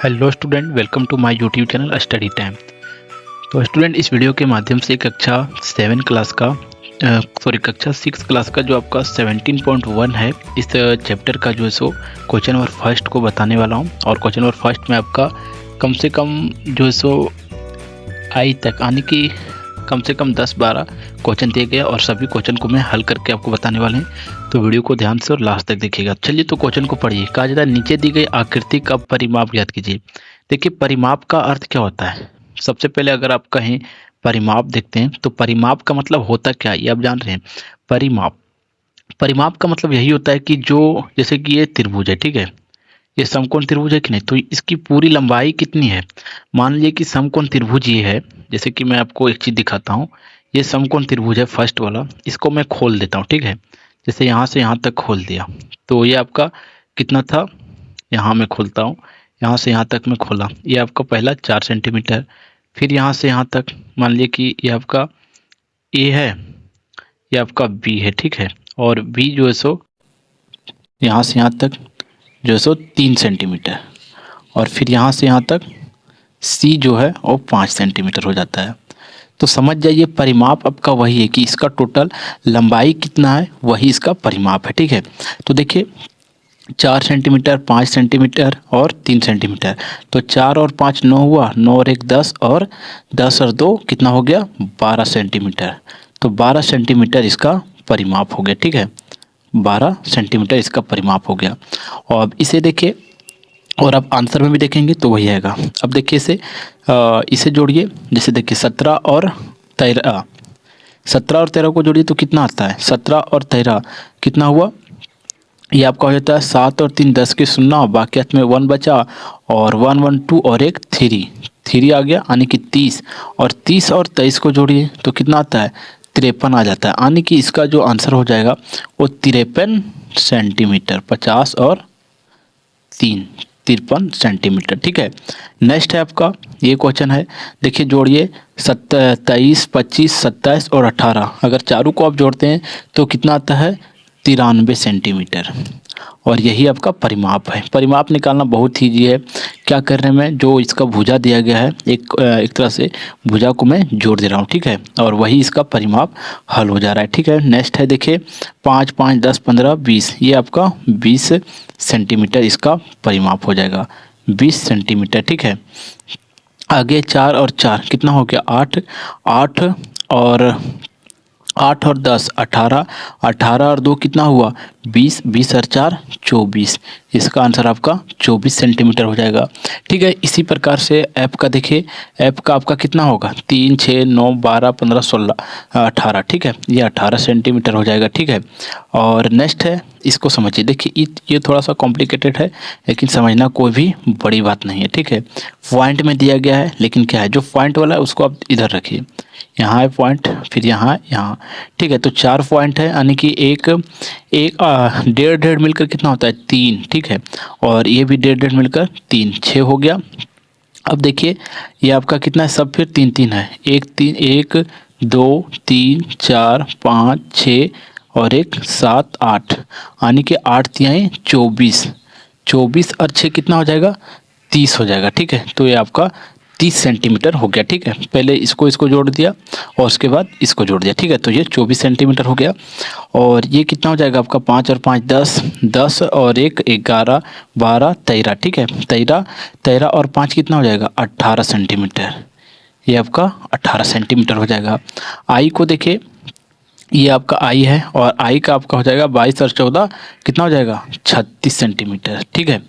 Hello student, welcome to my YouTube channel study time. तो student, इस video के माध्यम से कक्षा 7 क्लास का कक्षा 6 क्लास का जो आपका 17.1 है, इस चैप्टर का जो है सो क्वेश्चन नंबर फर्स्ट को बताने वाला हूं। और क्वेश्चन नंबर फर्स्ट में आपका कम से कम जो है सो आई तक यानी कि कम से कम 10-12 क्वेश्चन दिए गए और सभी क्वेश्चन को मैं हल करके आपको बताने वाले हैं। तो वीडियो को ध्यान से और लास्ट तक देखिएगा। चलिए तो क्वेश्चन को पढ़िए। कहा जाता है नीचे दी गई आकृति का परिमाप ज्ञात कीजिए। देखिए, परिमाप का अर्थ क्या होता है। सबसे पहले अगर आप कहें परिमाप देखते हैं तो परिमाप का मतलब होता क्या है, ये आप जान रहे हैं। परिमाप परिमाप का मतलब यही होता है कि जो जैसे कि ये त्रिभुज है, ठीक है, ये समकोण त्रिभुज है कि नहीं, तो इसकी पूरी लंबाई कितनी है। मान लीजिए कि समकोण त्रिभुज ये है। जैसे कि मैं आपको एक चीज दिखाता हूँ। ये समकोण त्रिभुज है फर्स्ट वाला, इसको मैं खोल देता हूँ, ठीक है। जैसे यहाँ से यहाँ तक खोल दिया तो ये आपका कितना था। यहाँ मैं खोलता हूँ, यहाँ से यहाँ तक मैं खोला, ये आपका पहला 4 सेंटीमीटर। फिर यहाँ से यहाँ तक मान लीजिए कि ये आपका ए है, ये आपका बी है, ठीक है। और बी जो है सो यहाँ से यहाँ तक जो है सो 3 सेंटीमीटर। और फिर यहाँ से यहाँ तक सी जो है वो 5 सेंटीमीटर हो जाता है। तो समझ जाइए परिमाप आपका वही है कि इसका टोटल लंबाई कितना है, वही इसका परिमाप है, ठीक है। तो देखिए 4 सेंटीमीटर, 5 सेंटीमीटर और 3 सेंटीमीटर। तो 4 और 5 9 हुआ, 9 और 1 10, और 10 और 2 कितना हो गया 12 सेंटीमीटर। तो 12 सेंटीमीटर इसका परिमाप हो गया, ठीक है। 12 सेंटीमीटर इसका परिमाप हो गया। और अब इसे देखिए, और अब आंसर में भी देखेंगे तो वही आएगा। अब देखिए इसे जोड़िए। जैसे देखिए 17 और 13, 17 और 13 को जोड़िए तो कितना आता है। 17 और 13 कितना हुआ, ये आपका हो जाता है 7 और 3 10 के 0, बाकी हाथ में 1 बचा, और 1 1 2 और एक 3 आ गया, यानी कि 30। और 30 और 23 को जोड़िए तो कितना आता है 53 आ जाता है, यानी कि इसका जो आंसर हो जाएगा वो 53 सेंटीमीटर। 50 और 3 53 सेंटीमीटर, ठीक है। नेक्स्ट है आपका ये क्वेश्चन है। देखिए जोड़िए 23 25 27 और 18, अगर चारों को आप जोड़ते हैं तो कितना आता है 93 सेंटीमीटर। और यही आपका परिमाप है। परिमाप निकालना बहुत ईजी है। क्या करने में, जो इसका भुजा दिया गया है एक तरह से भुजा को मैं जोड़ दे रहा हूँ, ठीक है, और वही इसका परिमाप हल हो जा रहा है, ठीक है। नेक्स्ट है देखिए 5 5 10 15 20, ये आपका 20 सेंटीमीटर इसका परिमाप हो जाएगा, 20 सेंटीमीटर, ठीक है। आगे 4 और 4 कितना हो गया 8, 8 और 8 और 10 18, 18 और 2 कितना हुआ 20, 20 और 4 24, इसका आंसर आपका 24 सेंटीमीटर हो जाएगा, ठीक है। इसी प्रकार से ऐप का देखिए, ऐप का आपका कितना होगा 3 6 9 12 15 16 18, ठीक है, ये 18 सेंटीमीटर हो जाएगा, ठीक है। और नेक्स्ट है, इसको समझिए। देखिए ये थोड़ा सा कॉम्प्लिकेटेड है, लेकिन समझना कोई भी बड़ी बात नहीं है, ठीक है। पॉइंट में दिया गया है, लेकिन क्या है जो पॉइंट वाला है उसको आप इधर रखिए। यहाँ है पॉइंट, फिर यहाँ यहाँ, ठीक है। तो 4 पॉइंट है, यानी कि एक डेढ़ डेढ़ मिलकर कितना होता है 3, ठीक है। और ये भी डेढ़ डेढ़ मिलकर 3, 6 हो गया। अब देखिए ये आपका कितना है, सब फिर 3 3 है, 1 2 3 4 5 6 और 1 7 8, यानी कि 8 तिहाई 24, 24 और 6 कितना हो जाएगा 30 हो जाएगा, ठीक है। तो ये आपका 30 सेंटीमीटर हो गया, ठीक है। पहले इसको जोड़ दिया और उसके बाद इसको जोड़ दिया, ठीक है। तो ये 24 सेंटीमीटर हो गया। और ये कितना हो जाएगा आपका 5 और 5 10, 10 और 1 11 12 13, ठीक है। 13 और 5 कितना हो जाएगा 18 सेंटीमीटर, ये आपका 18 सेंटीमीटर हो जाएगा। आई को देखिए, ये आपका आई है, और आई का आपका हो जाएगा 22 और 14 कितना हो जाएगा 36 सेंटीमीटर, ठीक है।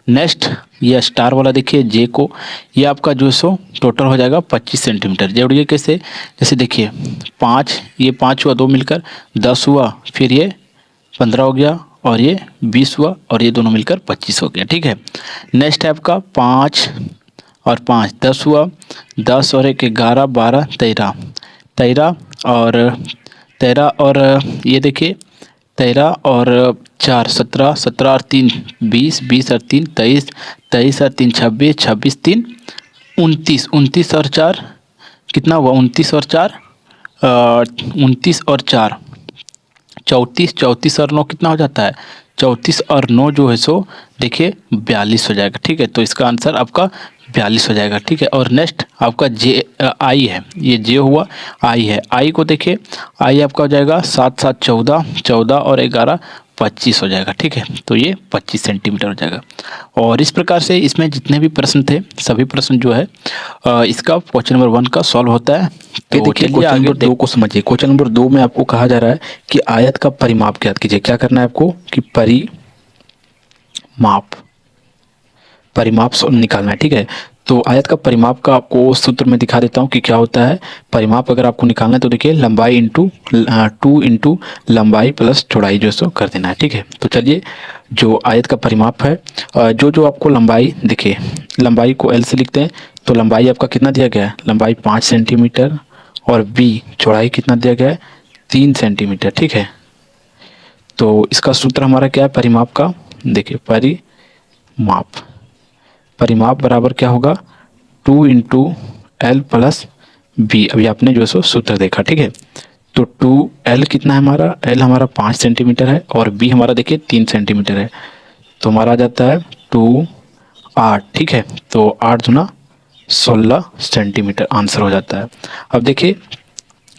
नेक्स्ट ये स्टार वाला देखिए जे को, ये आपका जो सो टोटल हो जाएगा 25 सेंटीमीटर। जोड़िए कैसे, जैसे देखिए 5, ये 5 हुआ, 2 मिलकर 10 हुआ, फिर ये 15 हो गया, और ये 20 हुआ, और ये दोनों मिलकर 25 हो गया, ठीक है। नेक्स्ट है आपका 5 और 5 10 हुआ, 10 और 1 11 12 13, 13 और 13 और ये देखिए 13 और 4 17, 17 और 3 20, 20 और 3 23, 23 और 3 26, 26 3 29, 29 और 4 कितना हुआ 29 और 4 29 और 4 34, 34 और 9 कितना हो जाता है 34 और 9 जो है सो देखिए 42 हो जाएगा। ठीक है, तो इसका आंसर आपका 42 हो जाएगा। ठीक है, और नेक्स्ट आपका जे आई है, ये जे हुआ, आई है। आई को देखिए, आई आपका हो जाएगा 7 7 14, 14 और 11 25 हो जाएगा। ठीक है, तो ये 25 सेंटीमीटर हो जाएगा। और इस प्रकार से इसमें जितने भी प्रश्न थे, सभी प्रश्न जो है इसका क्वेश्चन नंबर 1 का सॉल्व होता है। तो देखिए चलिए क्वेश्चन आगे नंबर 2 को समझिए। क्वेश्चन नंबर 2 में आपको कहा जा रहा है कि आयत का परिमाप ज्ञात कीजिए। क्या करना है आपको कि परिमाप निकालना है। ठीक है, तो आयत का परिमाप का आपको सूत्र में दिखा देता हूँ कि क्या होता है। परिमाप अगर आपको निकालना है तो देखिए लंबाई इंटू 2 इंटू लंबाई प्लस चौड़ाई जो है सो कर देना है। ठीक है, तो चलिए जो आयत का परिमाप है, जो जो आपको लंबाई देखिए, लंबाई को एल से लिखते हैं, तो लंबाई आपका कितना दिया गया है, लंबाई 5 सेंटीमीटर, और बी चौड़ाई कितना दिया गया है, 3 सेंटीमीटर। ठीक है, तो इसका सूत्र हमारा क्या है परिमाप का, देखिए परिमाप बराबर क्या होगा, 2 इंटू एल प्लस बी। अभी आपने जो है सो सूत्र देखा। ठीक है, तो 2 एल कितना है हमारा, एल हमारा 5 सेंटीमीटर है और बी हमारा देखिए 3 सेंटीमीटर है, तो हमारा आ जाता है 8। ठीक है, तो 8 दूना 16 सेंटीमीटर आंसर हो जाता है। अब देखिए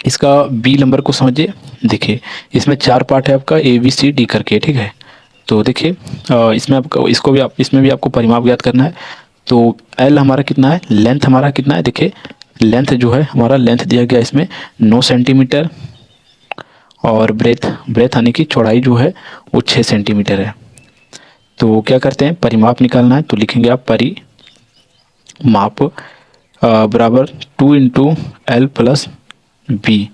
इसका बी नंबर को समझिए। देखिए इसमें 4 पार्ट है आपका ए बी सी डी करके। ठीक है, तो देखिए इसमें आपको इसको भी इसमें भी आपको परिमाप ज्ञात करना है। तो एल हमारा कितना है, लेंथ हमारा कितना है, देखिए लेंथ जो है हमारा, लेंथ दिया गया इसमें 9 सेंटीमीटर, और ब्रेथ आने की चौड़ाई जो है वो 6 सेंटीमीटर है। तो क्या करते हैं, परिमाप निकालना है, तो लिखेंगे आप परिमाप बराबर 2 into L plus B.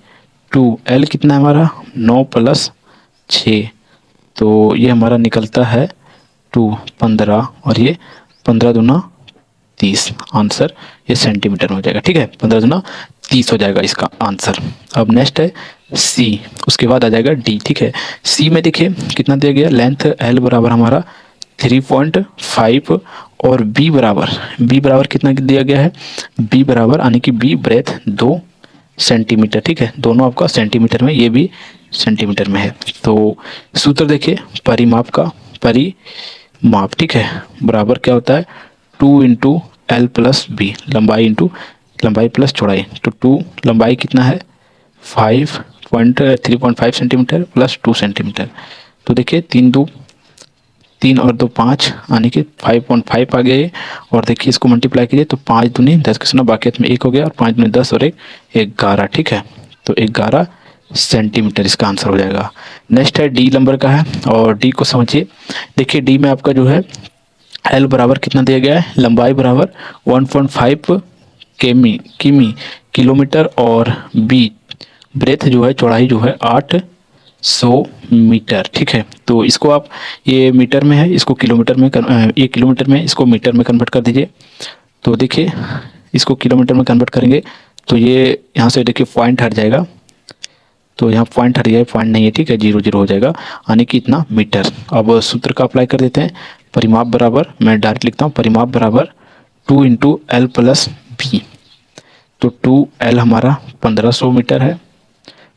2 L कितना है हमारा, 9 प्लस 6, तो ये हमारा निकलता है 15, और ये 15 दूना 30 आंसर, ये सेंटीमीटर में हो जाएगा। ठीक है, 15 दूना 30 हो जाएगा इसका आंसर। अब नेक्स्ट है सी, उसके बाद आ जाएगा डी। ठीक है, सी में देखिए कितना दिया गया, लेंथ एल बराबर हमारा 3.5, और बी बराबर कितना दिया गया है, बी बराबर यानी कि बी ब्रेथ 2 सेंटीमीटर। ठीक है, दोनों आपका सेंटीमीटर में, ये भी सेंटीमीटर में है। तो सूत्र देखिए परिमाप का, परिमाप ठीक है बराबर क्या होता है, 2 इंटू एल प्लस बी, लंबाई प्लस चौड़ाई। तो 2 लंबाई कितना है 3.5 सेंटीमीटर प्लस 2 सेंटीमीटर। तो देखिए 3 और 2 5, यानी कि 5.5 आ गया ये। और देखिए इसको मल्टीप्लाई कीजिए तो 5 दूनी 10 के सुना, बाकी में 1 हो गया, और 5 दूनी 10 और 1 11। ठीक है, तो 11 सेंटीमीटर इसका आंसर हो जाएगा। नेक्स्ट है डी नंबर का है, और डी को समझिए। देखिए डी में आपका जो है एल बराबर कितना दिया गया है, लंबाई बराबर 1.5 किलोमीटर, और बी ब्रेथ जो है, चौड़ाई जो है 800 मीटर। ठीक है, तो इसको आप, ये मीटर में है, इसको किलोमीटर में ये किलोमीटर में, इसको मीटर में कन्वर्ट कर दीजिए। तो देखिए इसको किलोमीटर में कन्वर्ट करेंगे तो ये यहाँ से देखिए पॉइंट हट जाएगा, तो यहाँ पॉइंट हट गया, पॉइंट नहीं है। ठीक है, 0 0 हो जाएगा, यानी कि इतना मीटर। अब सूत्र का अप्लाई कर देते हैं। परिमाप बराबर, मैं डायरेक्ट लिखता हूँ, परिमाप बराबर 2 इंटू एल प्लस बी। तो 2 एल हमारा 1500 मीटर है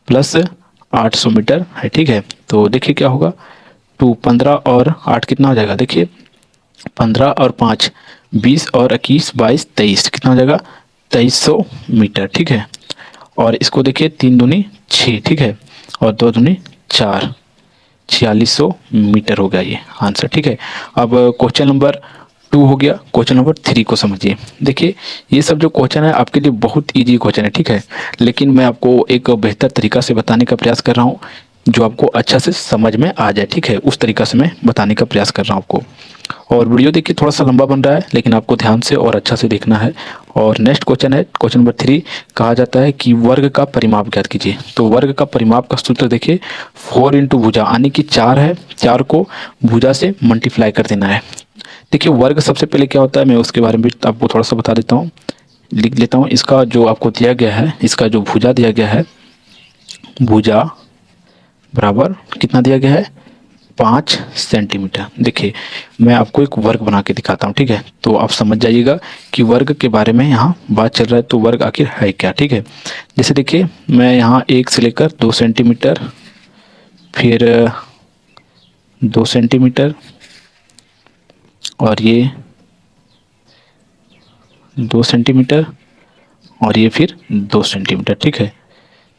प्लस 800 मीटर है। ठीक है, तो देखिए क्या होगा, 15 और 8 कितना हो जाएगा, देखिए 15 और 5 20 और 21 22 23 कितना हो जाएगा, 2300 मीटर। ठीक है, और इसको देखिए 3 दूनी 6। ठीक है, और 2 दूनी 4, 4600 मीटर हो गया ये आंसर। ठीक है, अब क्वेश्चन नंबर 2 हो गया। क्वेश्चन नंबर 3 को समझिए। देखिए ये सब जो क्वेश्चन है आपके लिए बहुत इजी क्वेश्चन है। ठीक है, लेकिन मैं आपको एक बेहतर तरीका से बताने का प्रयास कर रहा हूँ, जो आपको अच्छा से समझ में आ जाए। ठीक है, उस तरीका से मैं बताने का प्रयास कर रहा हूँ आपको। और वीडियो देखिए थोड़ा सा लंबा बन रहा है, लेकिन आपको ध्यान से और अच्छा से देखना है। और नेक्स्ट क्वेश्चन है क्वेश्चन नंबर 3, कहा जाता है कि वर्ग का परिमाप ज्ञात कीजिए। तो वर्ग का परिमाप का सूत्र देखिए 4 इंटू भुजा, यानी कि 4 है, 4 को भुजा से मल्टीप्लाई कर देना है। देखिए वर्ग सबसे पहले क्या होता है, मैं उसके बारे में भी आपको थोड़ा सा बता देता हूँ, लिख लेता हूँ। इसका जो आपको दिया गया है, इसका जो भुजा दिया गया है, भुजा बराबर कितना दिया गया है, 5 सेंटीमीटर। देखिए मैं आपको एक वर्ग बना के दिखाता हूँ। ठीक है, तो आप समझ जाइएगा कि वर्ग के बारे में यहाँ बात चल रहा है, तो वर्ग आखिर है क्या। ठीक है, जैसे देखिए मैं यहाँ 1 से लेकर 2 सेंटीमीटर, फिर 2 सेंटीमीटर, और ये 2 सेंटीमीटर और ये फिर 2 सेंटीमीटर, ठीक है।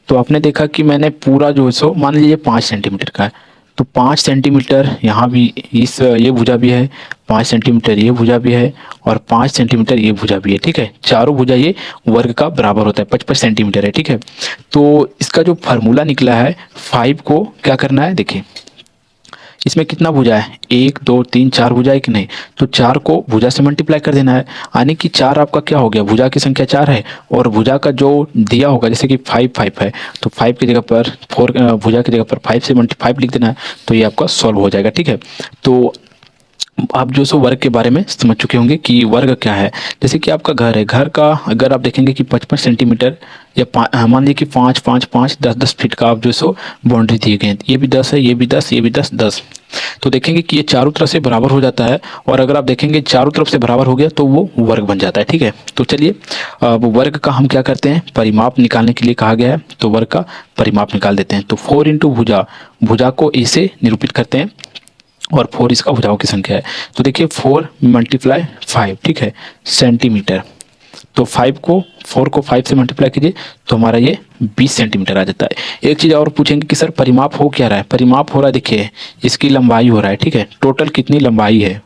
तो आपने देखा कि मैंने पूरा जो है सो मान लीजिए 5 सेंटीमीटर का है, तो 5 सेंटीमीटर यहाँ भी इस ये भुजा भी है, 5 सेंटीमीटर ये भुजा भी है और 5 सेंटीमीटर ये भुजा भी है, ठीक है। चारों भुजा ये वर्ग का बराबर होता है, 55 सेंटीमीटर है, ठीक है। तो इसका जो फार्मूला निकला है 5 को क्या करना है, देखिए इसमें कितना भुजा है, 1 2 3 4 भुजा है कि नहीं, तो 4 को भुजा से मल्टीप्लाई कर देना है, यानी कि 4 आपका क्या हो गया, भुजा की संख्या 4 है और भुजा का जो दिया होगा जैसे कि 5 है तो 5 की जगह पर 4 भुजा की जगह पर 5 से 5 लिख देना है, तो ये आपका सॉल्व हो जाएगा, ठीक है। तो आप जो सो वर्ग के बारे में समझ चुके होंगे कि वर्ग क्या है। जैसे कि आपका घर है, घर का अगर आप देखेंगे कि 55 सेंटीमीटर या मान लीजिए कि 5 5 5 10 10 फीट का आप जो सो बाउंड्री दिए गए हैं, ये भी 10 है, ये भी 10, ये भी 10 10, तो देखेंगे कि ये चारों तरफ से बराबर हो जाता है और अगर आप देखेंगे चारों तरफ से बराबर हो गया तो वो वर्ग बन जाता है, ठीक है। तो चलिए अब वर्ग का हम क्या करते हैं, परिमाप निकालने के लिए कहा गया है तो वर्ग का परिमाप निकाल देते हैं। तो 4 इंटू भुजा, भुजा को ए से निरूपित करते हैं और 4 इसका भुजाओं की संख्या है। तो देखिए 4 मल्टीप्लाई 5, ठीक है, सेंटीमीटर। तो 4 को 5 से मल्टीप्लाई कीजिए तो हमारा ये 20 सेंटीमीटर आ जाता है। एक चीज़ और पूछेंगे कि सर परिमाप हो क्या रहा है, परिमाप हो रहा है, देखिए इसकी लंबाई हो रहा है, ठीक है। टोटल कितनी लंबाई है,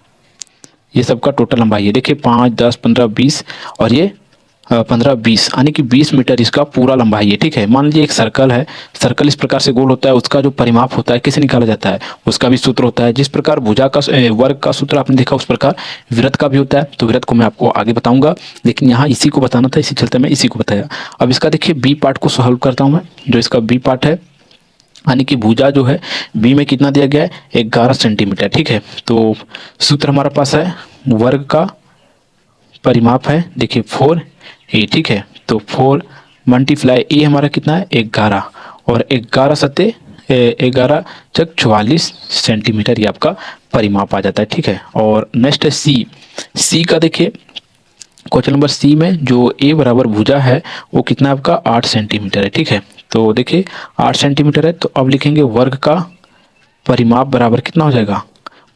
ये सबका टोटल लंबाई है, देखिए 5 10 15 20 और ये 15 20, यानी कि 20 मीटर इसका पूरा लंबाई है, ठीक है। मान लीजिए एक सर्कल है, सर्कल इस प्रकार से गोल होता है, उसका जो परिमाप होता है कैसे निकाला जाता है, उसका भी सूत्र होता है। जिस प्रकार भुजा का वर्ग का सूत्र आपने देखा उस प्रकार वृत्त का भी होता है, तो वृत्त को मैं आपको आगे बताऊंगा, लेकिन यहाँ इसी को बताना था, इसी चलते मैं इसी को बताया। अब इसका देखिए बी पार्ट को सॉल्व करता हूँ मैं, जो इसका बी पार्ट है, यानी कि भुजा जो है बी में कितना दिया गया है, 11 सेंटीमीटर, ठीक है। तो सूत्र हमारे पास है, वर्ग का परिमाप है देखिए 4a, ठीक है। तो 4 मल्टीप्लाई ए हमारा कितना है 11 और 11 सत्ते 11 चक 44 सेंटीमीटर, ये आपका परिमाप आ जाता है, ठीक है। और नेक्स्ट है सी का देखिए क्वेश्चन नंबर सी में जो ए बराबर भुजा है वो कितना है आपका 8 सेंटीमीटर है, ठीक है। तो देखिए 8 सेंटीमीटर है, तो अब लिखेंगे वर्ग का परिमाप बराबर कितना हो जाएगा,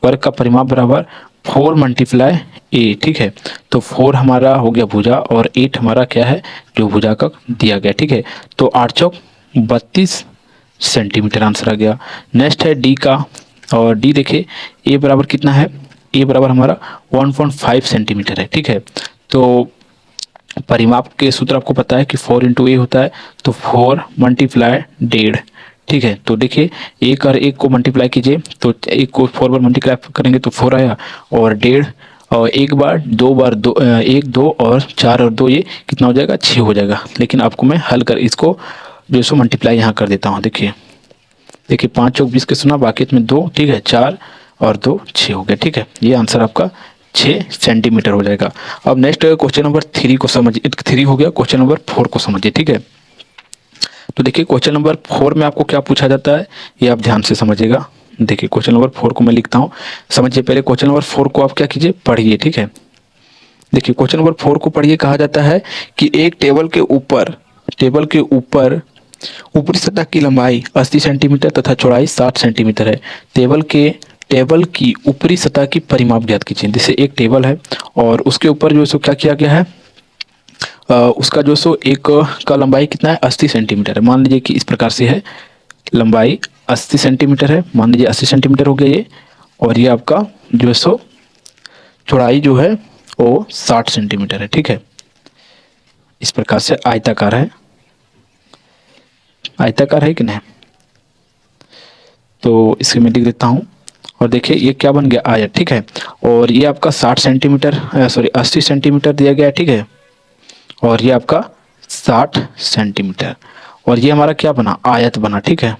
वर्ग का परिमाप बराबर 4 मल्टीप्लाई ए, ठीक है। तो 4 हमारा हो गया भुजा और 8 हमारा क्या है जो भुजा का दिया गया, ठीक है। तो 8 चौक 32 सेंटीमीटर आंसर आ गया। नेक्स्ट है डी का, और डी देखिए ए बराबर कितना है, ए बराबर हमारा 1.5 सेंटीमीटर है, ठीक है। तो परिमाप के सूत्र आपको पता है कि 4 इंटू ए होता है, तो 4 मल्टीप्लाई 1.5, ठीक है। तो देखिए एक और एक को मल्टीप्लाई कीजिए तो एक को 4 बार मल्टीप्लाई करेंगे तो 4 आया और 1.5 और एक बार दो बार दो 1 2 और 4 और 2 ये कितना हो जाएगा 6 हो जाएगा। लेकिन आपको मैं हल कर इसको जो सो मल्टीप्लाई यहाँ कर देता हूँ, देखिए 5 चौक 20 के सुना, बाकी इसमें 2, ठीक है, 4 और 2 6 हो गया, ठीक है। ये आंसर आपका 6 सेंटीमीटर हो जाएगा। अब नेक्स्ट क्वेश्चन नंबर 3 को समझिए, 3 हो गया, क्वेश्चन नंबर 4 को समझिए, ठीक है। तो देखिए क्वेश्चन नंबर 4 में आपको क्या पूछा जाता है ये आप ध्यान से समझिएगा। देखिए क्वेश्चन नंबर 4 को मैं लिखता हूँ, समझिए पहले क्वेश्चन नंबर 4 को आप क्या कीजिए पढ़िए, ठीक है। देखिए क्वेश्चन नंबर 4 को पढ़िए, कहा जाता है कि एक टेबल के ऊपर ऊपरी सतह की लंबाई 80 सेंटीमीटर तथा चौड़ाई 60 सेंटीमीटर है। टेबल की ऊपरी सतह की परिमाप ज्ञात कीजिए। जैसे एक टेबल है और उसके ऊपर जो सो क्या किया गया है, उसका जो सो एक का लंबाई कितना है 80 सेंटीमीटर है। मान लीजिए कि इस प्रकार से है, लंबाई 80 सेंटीमीटर है, मान लीजिए 80 सेंटीमीटर हो गया ये, और ये आपका जो सो चौड़ाई जो है वो 60 सेंटीमीटर है, ठीक है। इस प्रकार से आयताकार है, आयताकार है कि नहीं, तो इसे मैं लिख देता हूँ। और देखिए ये क्या बन गया आयत, ठीक है। और ये आपका 60 सेंटीमीटर 80 सेंटीमीटर दिया गया है, ठीक है। और ये आपका 60 सेंटीमीटर और ये हमारा क्या बना आयत बना, ठीक है,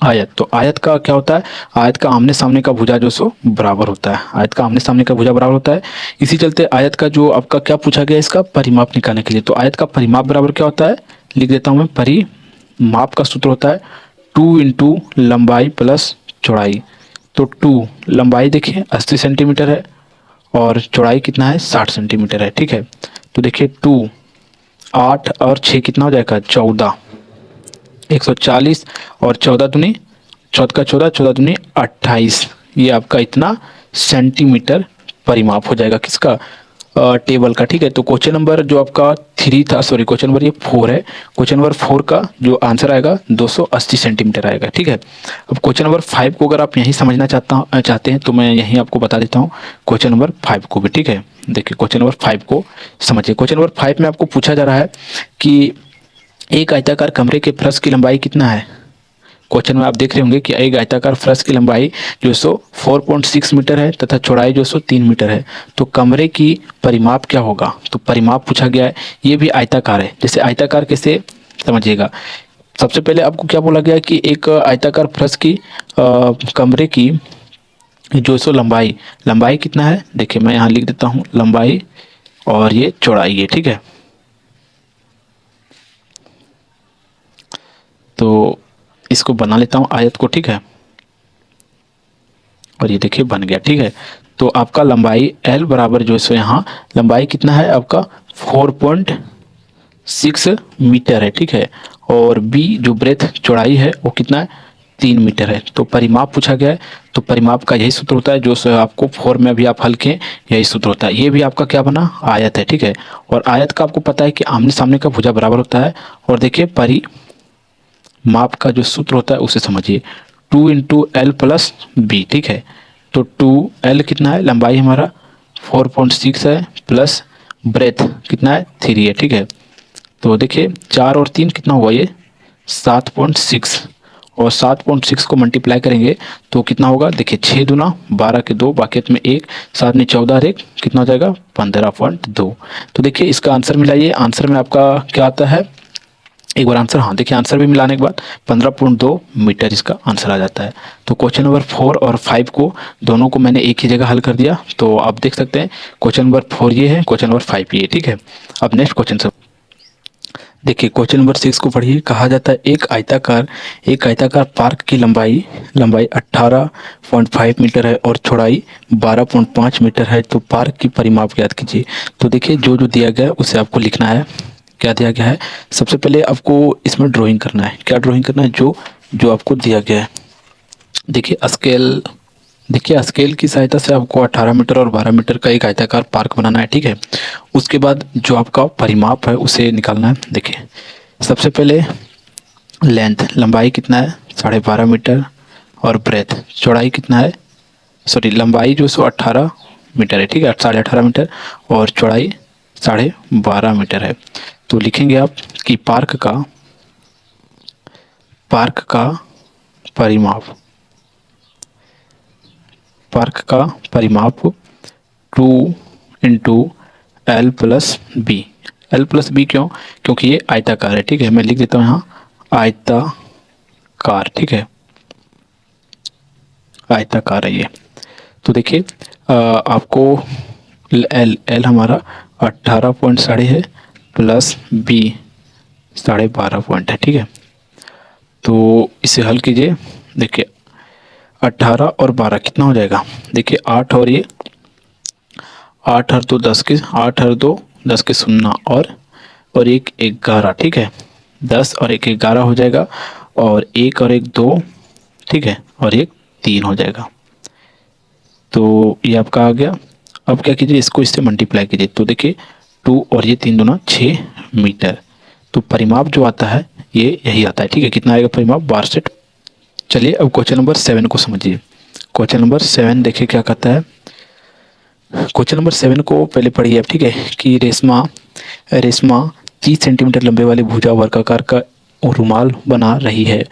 आयत। तो आयत का क्या होता है, आयत का आमने सामने का भुजा जो सो बराबर होता है, आयत का आमने सामने का भुजा बराबर होता है। इसी चलते आयत का जो आपका क्या पूछा गया इसका परिमाप निकालने के लिए, तो आयत का परिमाप बराबर क्या होता है लिख देता हूँ मैं, परिमाप का सूत्र होता है 2 इंटू लंबाई प्लस चौड़ाई। तो 2 लंबाई देखिए 80 सेंटीमीटर है और चौड़ाई कितना है 60 सेंटीमीटर है, ठीक है। तो देखिए 2 8 और 6 कितना हो जाएगा 14, 140 और 14 दूनी 14 का 14 14 दूनी 28, ये आपका इतना सेंटीमीटर परिमाप हो जाएगा किसका, टेबल का। ठीक है, तो क्वेश्चन नंबर जो आपका 3 था, सॉरी क्वेश्चन नंबर ये 4 है, क्वेश्चन नंबर 4 का जो आंसर आएगा 280 सेंटीमीटर आएगा। ठीक है, अब क्वेश्चन नंबर 5 को अगर आप यहीं समझना चाहते हैं तो मैं यहीं आपको बता देता हूँ क्वेश्चन नंबर 5 को भी। ठीक है, देखिए क्वेश्चन नंबर 5 को समझिए। क्वेश्चन नंबर 5 में आपको पूछा जा रहा है कि एक आयताकार कमरे के फर्श की लंबाई कितना है। क्वेश्चन में आप देख रहे होंगे कि एक आयताकार फर्श की लंबाई जो सो 4.6 मीटर है तथा चौड़ाई जो सो 3 मीटर है, तो कमरे की परिमाप क्या होगा। तो परिमाप पूछा गया है, ये भी आयताकार है। जैसे आयताकार कैसे समझिएगा, सबसे पहले आपको क्या बोला गया कि एक आयताकार फर्श की कमरे की जो सो लंबाई कितना है। देखिए मैं यहाँ लिख देता हूँ लंबाई और ये चौड़ाई है। ठीक है, तो इसको बना लेता हूँ आयत को। ठीक है, और ये देखिए बन गया। ठीक है, तो आपका लंबाई L बराबर जो है यहाँ लंबाई कितना है आपका 4.6 मीटर है। ठीक है, और B जो ब्रेथ चौड़ाई है वो कितना है 3 मीटर है। तो परिमाप पूछा गया है, तो परिमाप का यही सूत्र होता है जो आपको 4 में अभी आप हल किए, यही सूत्र होता है। ये भी आपका क्या बना, आयत है। ठीक है, और आयत का आपको पता है कि आमने सामने का भुजा बराबर होता है। और देखिए परिमाप का जो सूत्र होता है उसे समझिए, 2 इंटू एल प्लस बी। ठीक है, तो 2L कितना है, लंबाई हमारा 4.6 है, प्लस ब्रेथ कितना है 3 है। ठीक है, तो देखिए 4 और 3 कितना हुआ, ये 7.6, और 7.6 को मल्टीप्लाई करेंगे तो कितना होगा, देखिए 6 दूना 12 के 2, बाकी में 1, 7 में 14 और 1 कितना हो जाएगा 15.2। तो देखिए इसका आंसर मिलाइए, आंसर में आपका क्या आता है, एक बार आंसर, हाँ देखिए आंसर भी मिलाने के बाद 15.2 मीटर इसका आंसर आ जाता है। तो क्वेश्चन नंबर 4 और 5 को दोनों को मैंने एक ही जगह हल कर दिया। तो आप देख सकते हैं क्वेश्चन नंबर 4 ये है, क्वेश्चन नंबर 5 ये। ठीक है, अब नेक्स्ट क्वेश्चन से देखिए क्वेश्चन नंबर 6 को पढ़िए। कहा जाता है एक आयताकार पार्क की लंबाई 18.5 मीटर है और चौड़ाई 12.5 मीटर है, तो पार्क की परिमाप ज्ञात कीजिए। तो देखिए जो दिया गया है उसे आपको लिखना है। क्या दिया गया है, सबसे पहले आपको इसमें ड्राइंग करना है। क्या ड्राइंग करना है, जो आपको दिया गया है। देखिए स्केल की सहायता से आपको 18 मीटर और 12 मीटर का एक आयताकार पार्क बनाना है। ठीक है, उसके बाद जो आपका परिमाप है उसे निकालना है। देखिए सबसे पहले लंबाई कितना है 12.5 मीटर, और ब्रेथ चौड़ाई कितना है, सॉरी लंबाई जो 18 मीटर है। ठीक है, 18.5 मीटर, और चौड़ाई 12.5 मीटर है। तो लिखेंगे आप कि पार्क परिमाप 2 into L plus B. L plus B क्यों, क्योंकि ये आयताकार है। ठीक है, मैं लिख देता हूँ यहाँ आयताकार। ठीक है, आयताकार है ये। तो देखिए आपको एल हमारा 18.5 है, प्लस बी 12.5 पॉइंट है। ठीक है, तो इसे हल कीजिए। देखिए 18 और 12 कितना हो जाएगा, देखिए 8 और ये 8 और 2 10 के 8 और 2 10 के 0 और एक 11। ठीक है, 10 और 1 11 हो जाएगा, और 1 और 1 2। ठीक है, और 1 3 हो जाएगा। तो ये आपका आ गया। अब क्या कीजिए, इसको इससे मल्टीप्लाई कीजिए। तो देखिए 2 और ये 3 दूना 6 मीटर। तो परिमाप जो आता है ये यही आता है। ठीक है, कितना आएगा परिमाप 62। चलिए अब क्वेश्चन नंबर 7 को समझिए। क्वेश्चन नंबर 7 देखिए क्या कहता है। क्वेश्चन नंबर 7 को पहले पढ़िए आप। ठीक है, कि रेशमा 30 सेंटीमीटर लंबे वाले भुजा वर्गाकार का रुमाल बना रही है।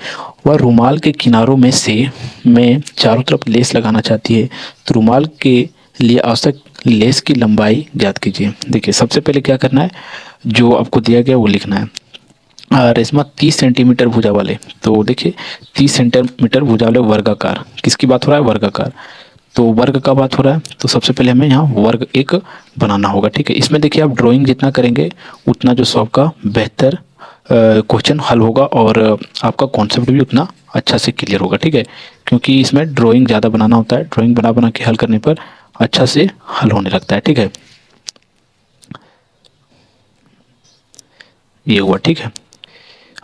वह रुमाल के किनारों में चारों तरफ लेस लगाना चाहती है। तो रुमाल के लिए आवश्यक लेस की लंबाई ज्ञात कीजिए। देखिए सबसे पहले क्या करना है, जो आपको दिया गया वो लिखना है। रेशमा 30 सेंटीमीटर भुजा वाले, तो देखिए 30 सेंटीमीटर भुजा वाले वर्गाकार, किसकी बात हो रहा है, वर्गाकार। तो वर्ग का बात हो रहा है, तो सबसे पहले हमें यहाँ वर्ग एक बनाना होगा। ठीक है, इसमें देखिए आप ड्राइंग जितना करेंगे उतना जो सॉल्व का बेहतर क्वेश्चन हल होगा, और आपका कॉन्सेप्ट भी उतना अच्छा से क्लियर होगा। ठीक है, क्योंकि इसमें ड्राइंग ज़्यादा बनाना होता है, ड्राइंग बना के हल करने पर अच्छा से हल होने लगता है। ठीक है, ये हुआ। ठीक है,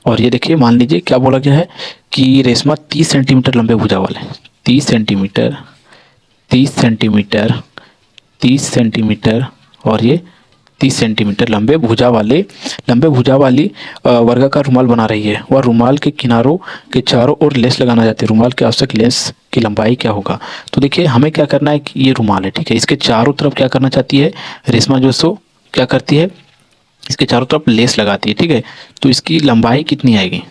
और ये देखिए मान लीजिए क्या बोला गया है कि रेशमा 30 सेंटीमीटर लंबे भुजा वाले, 30 सेंटीमीटर 30 सेंटीमीटर और ये 30 सेंटीमीटर लंबे भुजा वाली वर्गाकार रुमाल बना रही है। वह रुमाल के किनारों के चारों ओर लेस लगाना चाहती है। रुमाल के आवश्यक लेस की लंबाई क्या होगा? तो देखिए हमें क्या करना है कि ये रुमाल है, ठीक है, इसके चारों तरफ क्या करना चाहती है रेशमा जो सो क्या करती है, इसके चारों तरफ लेस लगाती है, ठीक है। तो इसकी लंबाई कितनी आएगी?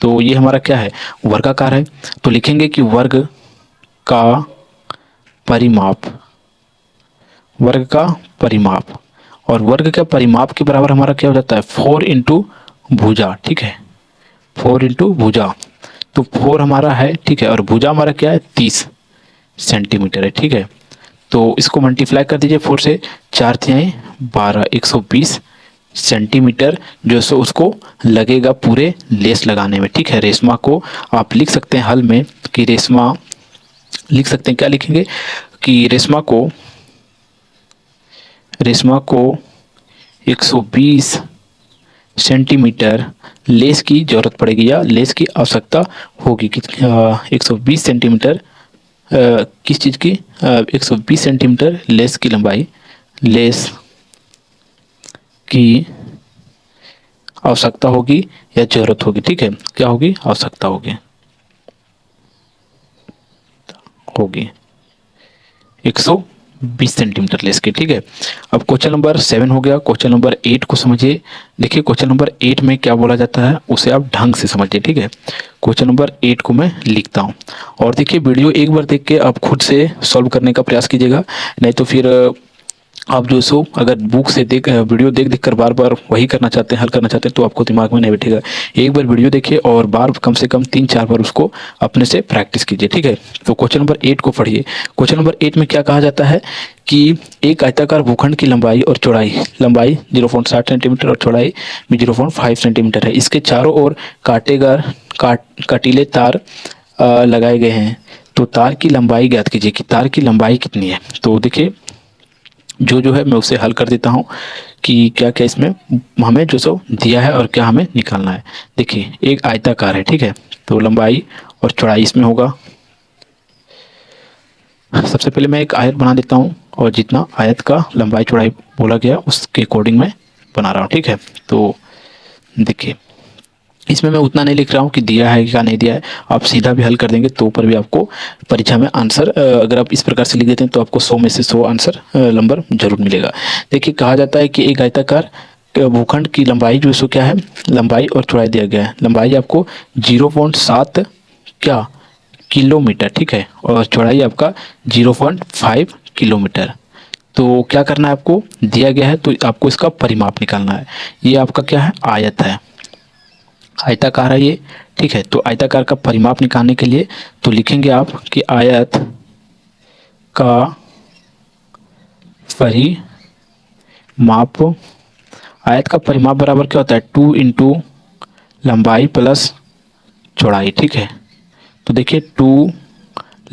तो ये हमारा क्या है, वर्गाकार है, तो लिखेंगे कि वर्ग का परिमाप, और वर्ग का परिमाप के बराबर हमारा क्या हो जाता है 4 इंटू भुजा, ठीक है, 4 इंटू भुजा। तो 4 हमारा है, ठीक है, और भुजा हमारा क्या है 30 सेंटीमीटर है, ठीक है। तो इसको मल्टीप्लाई कर दीजिए 4 से, 4 तिहाई 12, 120 सेंटीमीटर जो सो उसको लगेगा पूरे लेस लगाने में, ठीक है। रेशमा को आप लिख सकते हैं हल में कि रेशमा लिख सकते हैं, क्या लिखेंगे कि रेशमा को 120 सेंटीमीटर लेस की जरूरत पड़ेगी या लेस की आवश्यकता होगी। 120 सेंटीमीटर किस चीज़ की 120 सेंटीमीटर लेस की लंबाई, लेस की आवश्यकता होगी या जरूरत होगी, ठीक है, क्या होगी आवश्यकता होगी 120 सेंटीमीटर लेस की, ठीक है। अब क्वेश्चन नंबर 7 हो गया। क्वेश्चन नंबर 8 को समझिए। देखिए क्वेश्चन नंबर 8 में क्या बोला जाता है उसे आप ढंग से समझिए, ठीक है। क्वेश्चन नंबर 8 को मैं लिखता हूँ और देखिए वीडियो एक बार देख के आप खुद से सॉल्व करने का प्रयास कीजिएगा, नहीं तो फिर आप जो सो अगर बुक से वीडियो देख कर बार बार वही करना चाहते हैं, हल करना चाहते हैं, तो आपको दिमाग में नहीं बैठेगा। एक बार वीडियो देखिए और बार कम से कम 3-4 बार उसको अपने से प्रैक्टिस कीजिए, ठीक है। तो क्वेश्चन नंबर 8 को पढ़िए। क्वेश्चन नंबर 8 में क्या कहा जाता है कि एक आयताकार भूखंड की लंबाई और चौड़ाई 0.60 सेंटीमीटर और चौड़ाई भी 0.5 सेंटीमीटर है। इसके चारों ओर काटीले तार लगाए गए हैं। तो तार की लंबाई ज्ञात कीजिए कि तार की लंबाई कितनी है। तो देखिए जो है मैं उसे हल कर देता हूँ कि क्या क्या इसमें हमें जो सो दिया है और क्या हमें निकालना है। देखिए एक आयताकार है, ठीक है, तो लंबाई और चौड़ाई इसमें होगा। सबसे पहले मैं एक आयत बना देता हूँ और जितना आयत का लंबाई चौड़ाई बोला गया उसके अकॉर्डिंग मैं बना रहा हूँ, ठीक है। तो देखिए इसमें मैं उतना नहीं लिख रहा हूँ कि दिया है क्या नहीं दिया है, आप सीधा भी हल कर देंगे तो ऊपर भी आपको परीक्षा में आंसर अगर आप इस प्रकार से लिख देते हैं तो आपको 100 में से 100 आंसर नंबर जरूर मिलेगा। देखिए कहा जाता है कि एक आयताकार भूखंड की लंबाई जो सो क्या है, लंबाई और चौड़ाई दिया गया है। लंबाई आपको 0.7 क्या किलोमीटर, ठीक है, और चौड़ाई आपका 0.5 किलोमीटर। तो क्या करना है आपको, दिया गया है तो आपको इसका परिमाप निकालना है। ये आपका क्या है आयत है, आयताकार है ये, ठीक है। तो आयताकार का परिमाप निकालने के लिए तो लिखेंगे आप कि आयत का परिमाप बराबर क्या होता है 2 इंटू लंबाई प्लस चौड़ाई, ठीक है। तो देखिए 2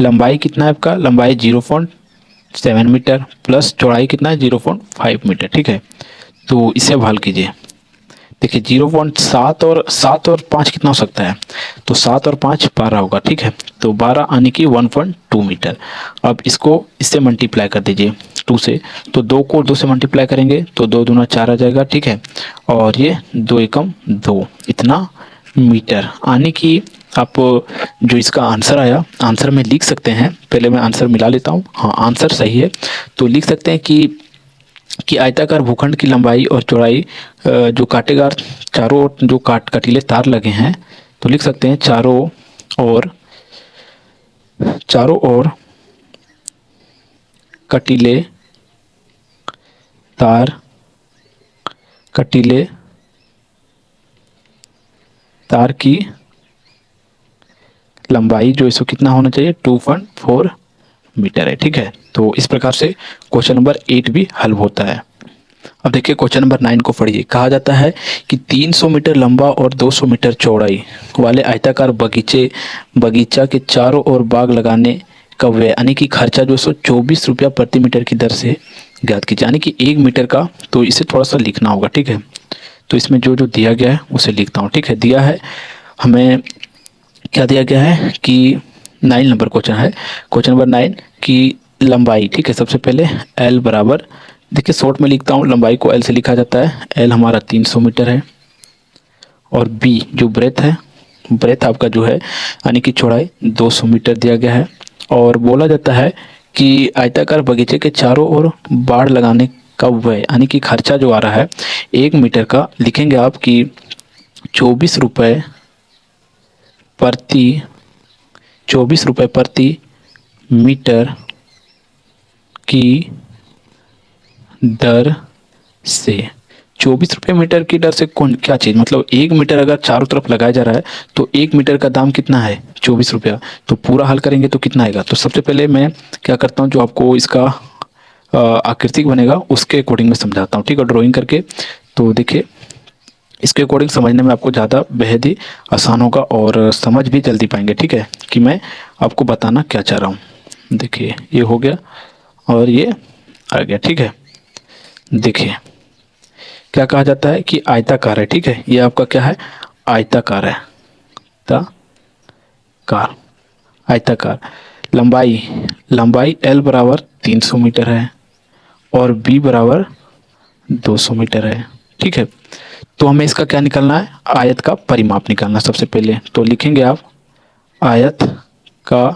लंबाई कितना है आपका, लंबाई 0.7 मीटर प्लस चौड़ाई कितना है 0.5 मीटर, ठीक है। तो इसे अब हल कीजिए। देखिए 0.7 और 5 कितना हो सकता है, तो 7 और 5 12 होगा, ठीक है। तो 12 यानी कि 1.2 मीटर। अब इसको इससे मल्टीप्लाई कर दीजिए 2 से, तो 2 को 2 से मल्टीप्लाई करेंगे तो 2 दूना 4 आ जाएगा, ठीक है, और ये 2 एकम 2 इतना मीटर। यानी कि आप जो इसका आंसर आया, आंसर में लिख सकते हैं, पहले मैं आंसर मिला लेता हूँ, हाँ आंसर सही है। तो लिख सकते हैं कि आयताकार भूखंड की लंबाई और चौड़ाई जो काटेगार चारों ओर जो कटीले तार लगे हैं, तो लिख सकते हैं चारों ओर कटीले तार की लंबाई जो इसको कितना होना चाहिए 2.4 मीटर है, ठीक है। तो इस प्रकार से क्वेश्चन नंबर 8 भी हल होता है। अब देखिए क्वेश्चन नंबर 9 को पढ़िए। कहा जाता है कि 300 मीटर लंबा और 200 मीटर चौड़ाई वाले आयताकार बगीचा के चारों ओर बाग लगाने का व्यय यानी कि खर्चा जो सो 24 रुपया प्रति मीटर की दर से ज्ञात कीजिए। यानी कि 1 मीटर का, तो इसे थोड़ा सा लिखना होगा, ठीक है। तो इसमें जो दिया गया है उसे लिखता हूँ, ठीक है। दिया है हमें क्या दिया गया है कि 9 नंबर क्वेश्चन है, क्वेश्चन नंबर 9 कि लंबाई, ठीक है, सबसे पहले L बराबर, देखिए शॉर्ट में लिखता हूँ, लंबाई को L से लिखा जाता है। L हमारा 300 मीटर है और B जो ब्रेथ है, ब्रेथ आपका जो है यानी कि चौड़ाई 200 मीटर दिया गया है। और बोला जाता है कि आयताकार बगीचे के चारों ओर बाड़ लगाने का व्यय यानी कि खर्चा जो आ रहा है 1 मीटर का, लिखेंगे आप कि 24 रुपये प्रति 24 रुपये प्रति मीटर की दर से। 24 रुपये मीटर की दर से कौन क्या चीज़, मतलब 1 मीटर अगर चारों तरफ लगाया जा रहा है तो 1 मीटर का दाम कितना है, 24 रुपया। तो पूरा हल करेंगे तो कितना आएगा। तो सबसे पहले मैं क्या करता हूँ, जो आपको इसका आकृति बनेगा उसके अकॉर्डिंग मैं समझाता हूँ, ठीक है, ड्राइंग करके। तो देखिए इसके अकॉर्डिंग समझने में आपको ज़्यादा बेहद ही आसान होगा और समझ भी जल्दी पाएंगे, ठीक है, कि मैं आपको बताना क्या चाह रहा हूँ। देखिए ये हो गया और ये आ गया, ठीक है। देखिए क्या कहा जाता है कि आयताकार है, ठीक है, ये आपका क्या है, आयताकार है, कार आयताकार। लंबाई लंबाई L बराबर 300 मीटर है और B बराबर 200 मीटर है, ठीक है। तो हमें इसका क्या निकालना है, आयत का परिमाप निकालना है सबसे पहले। तो लिखेंगे आप आयत का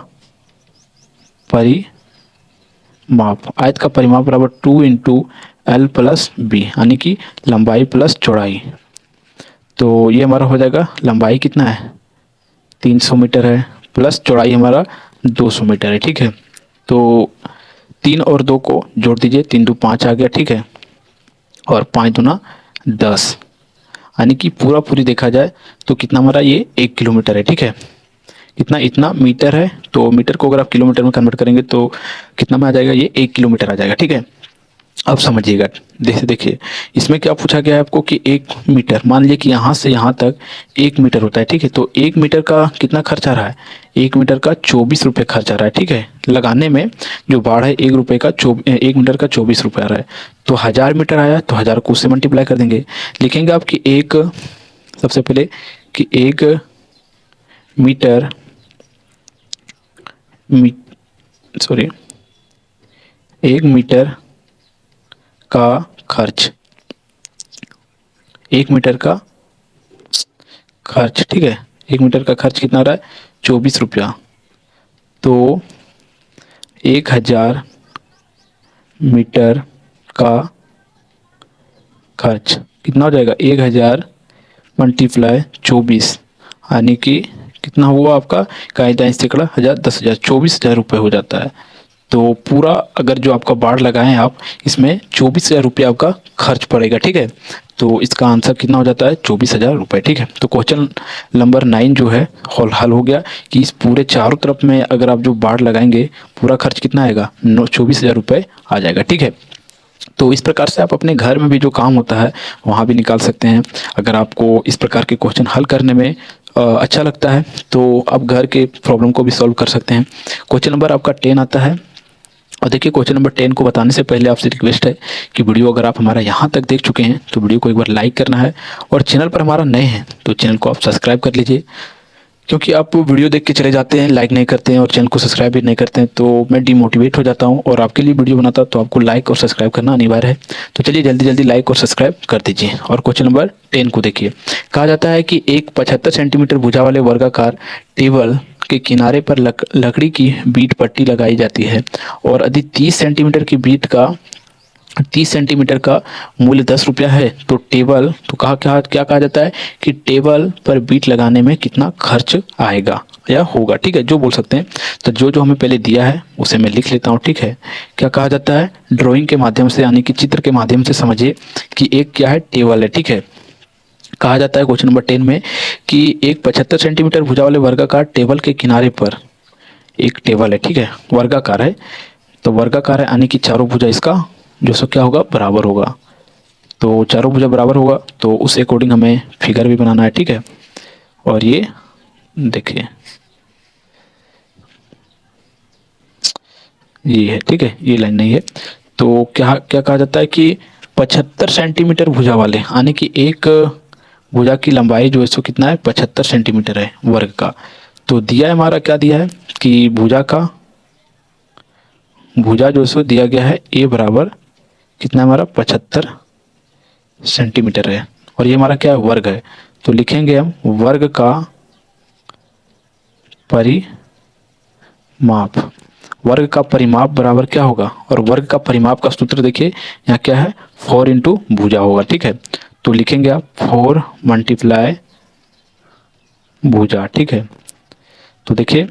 परिमाप, आयत का परिमाप बराबर 2 इंटू L प्लस B यानी कि लंबाई प्लस चौड़ाई। तो ये हमारा हो जाएगा, लंबाई कितना है 300 मीटर है प्लस चौड़ाई हमारा 200 मीटर है, ठीक है। तो 3 और 2 को जोड़ दीजिए, 3 2 5 आ गया, ठीक है, और 5 दूना 10 यानी कि पूरा पूरी देखा जाए तो कितना हमारा ये 1 किलोमीटर है, ठीक है। कितना, इतना मीटर है, तो मीटर को अगर आप किलोमीटर में कन्वर्ट करेंगे तो कितना में आ जाएगा, ये 1 किलोमीटर आ जाएगा, ठीक है। अब समझिएगा, जैसे देखिए इसमें क्या पूछा गया है आपको कि 1 मीटर, मान लीजिए कि यहाँ से यहाँ तक 1 मीटर होता है, ठीक है। तो 1 मीटर का कितना खर्च आ रहा है, 1 मीटर का 24 रुपये खर्च आ रहा है, ठीक है। लगाने में जो बाढ़ है 1 रुपये का 1 मीटर का 24 रुपये आ रहा है। तो 1000 मीटर आया तो 1000 को उससे मल्टीप्लाई कर देंगे। लिखेंगे आप कि सबसे पहले कि 1 मीटर सॉरी 1 मीटर का खर्च, 1 मीटर का खर्च, ठीक है, 1 मीटर का खर्च कितना आ रहा है 24 रुपया। तो 1000 मीटर का खर्च कितना हो जाएगा, 1000 मल्टीप्लाई 24 यानी कि कितना हुआ आपका, इकाई दाएं सैकड़ा 1000 10,000 24,000 रुपये हो जाता है। तो पूरा अगर जो आपका बाढ़ लगाए हैं आप, इसमें 24,000 रुपये आपका खर्च पड़ेगा, ठीक है। तो इसका आंसर कितना हो जाता है 24,000 रुपये, ठीक है। तो क्वेश्चन नंबर 9 जो है हल हो गया कि इस पूरे चारों तरफ में अगर आप जो बाढ़ लगाएंगे पूरा खर्च कितना आएगा, 24,000 रुपये आ जाएगा, ठीक है। तो इस प्रकार से आप अपने घर में भी जो काम होता है वहाँ भी निकाल सकते हैं। अगर आपको इस प्रकार के क्वेश्चन हल करने में अच्छा लगता है तो आप घर के प्रॉब्लम को भी सॉल्व कर सकते हैं। क्वेश्चन नंबर आपका 10 आता है। और देखिए क्वेश्चन नंबर 10 को बताने से पहले आपसे रिक्वेस्ट है कि वीडियो अगर आप हमारा यहाँ तक देख चुके हैं तो वीडियो को एक बार लाइक करना है, और चैनल पर हमारा नए हैं तो चैनल को आप सब्सक्राइब कर लीजिए, क्योंकि आप वीडियो देख के चले जाते हैं, लाइक नहीं करते हैं और चैनल को सब्सक्राइब भी नहीं करते हैं तो मैं डिमोटिवेट हो जाता हूं, और आपके लिए वीडियो बनाता तो आपको लाइक और सब्सक्राइब करना अनिवार्य है। तो चलिए जल्दी जल्दी लाइक और सब्सक्राइब कर दीजिए। और क्वेश्चन नंबर 10 को देखिए, कहा जाता है कि एक 75 सेंटीमीटर भुजा वाले वर्गाकार टेबल के किनारे पर लकड़ी की बीट पट्टी लगाई जाती है और यदि 30 सेंटीमीटर का मूल्य 10 रुपया है तो टेबल, तो क्या कहा जाता है कि टेबल पर बीट लगाने में कितना खर्च आएगा या होगा, ठीक है, जो बोल सकते हैं। तो जो हमें पहले दिया है उसे मैं लिख लेता हूँ, ठीक है। क्या कहा जाता है, ड्राइंग के माध्यम से यानी कि चित्र के माध्यम से समझिए कि एक क्या है, टेबल है, ठीक है। कहा जाता है क्वेश्चन नंबर 10 में कि एक 75 सेंटीमीटर भुजा वाले वर्गाकार टेबल के किनारे पर एक टेबल है, ठीक है, वर्गाकार है। तो वर्गाकार है यानी कि चारों भुजा इसका जो सो क्या होगा, बराबर होगा। तो चारों भुजा बराबर होगा तो उस अकॉर्डिंग हमें फिगर भी बनाना है, ठीक है। और ये देखिए ये है, ठीक है, ये लाइन नहीं है। तो क्या क्या कहा जाता है कि 75 सेंटीमीटर भुजा वाले यानी कि एक भुजा की लंबाई जो है सो कितना है, 75 सेंटीमीटर है वर्ग का। तो दिया है हमारा, क्या दिया है कि भुजा का भुजा जो सो दिया गया है ए बराबर कितना है हमारा 75 सेंटीमीटर है, और ये हमारा क्या है वर्ग है। तो लिखेंगे हम वर्ग का परिमाप। वर्ग का परिमाप बराबर क्या होगा, और वर्ग का परिमाप का सूत्र देखिए यहाँ क्या है 4 इंटू भुजा होगा, ठीक है। तो लिखेंगे आप 4 मल्टीप्लाई भुजा, ठीक है। तो देखिए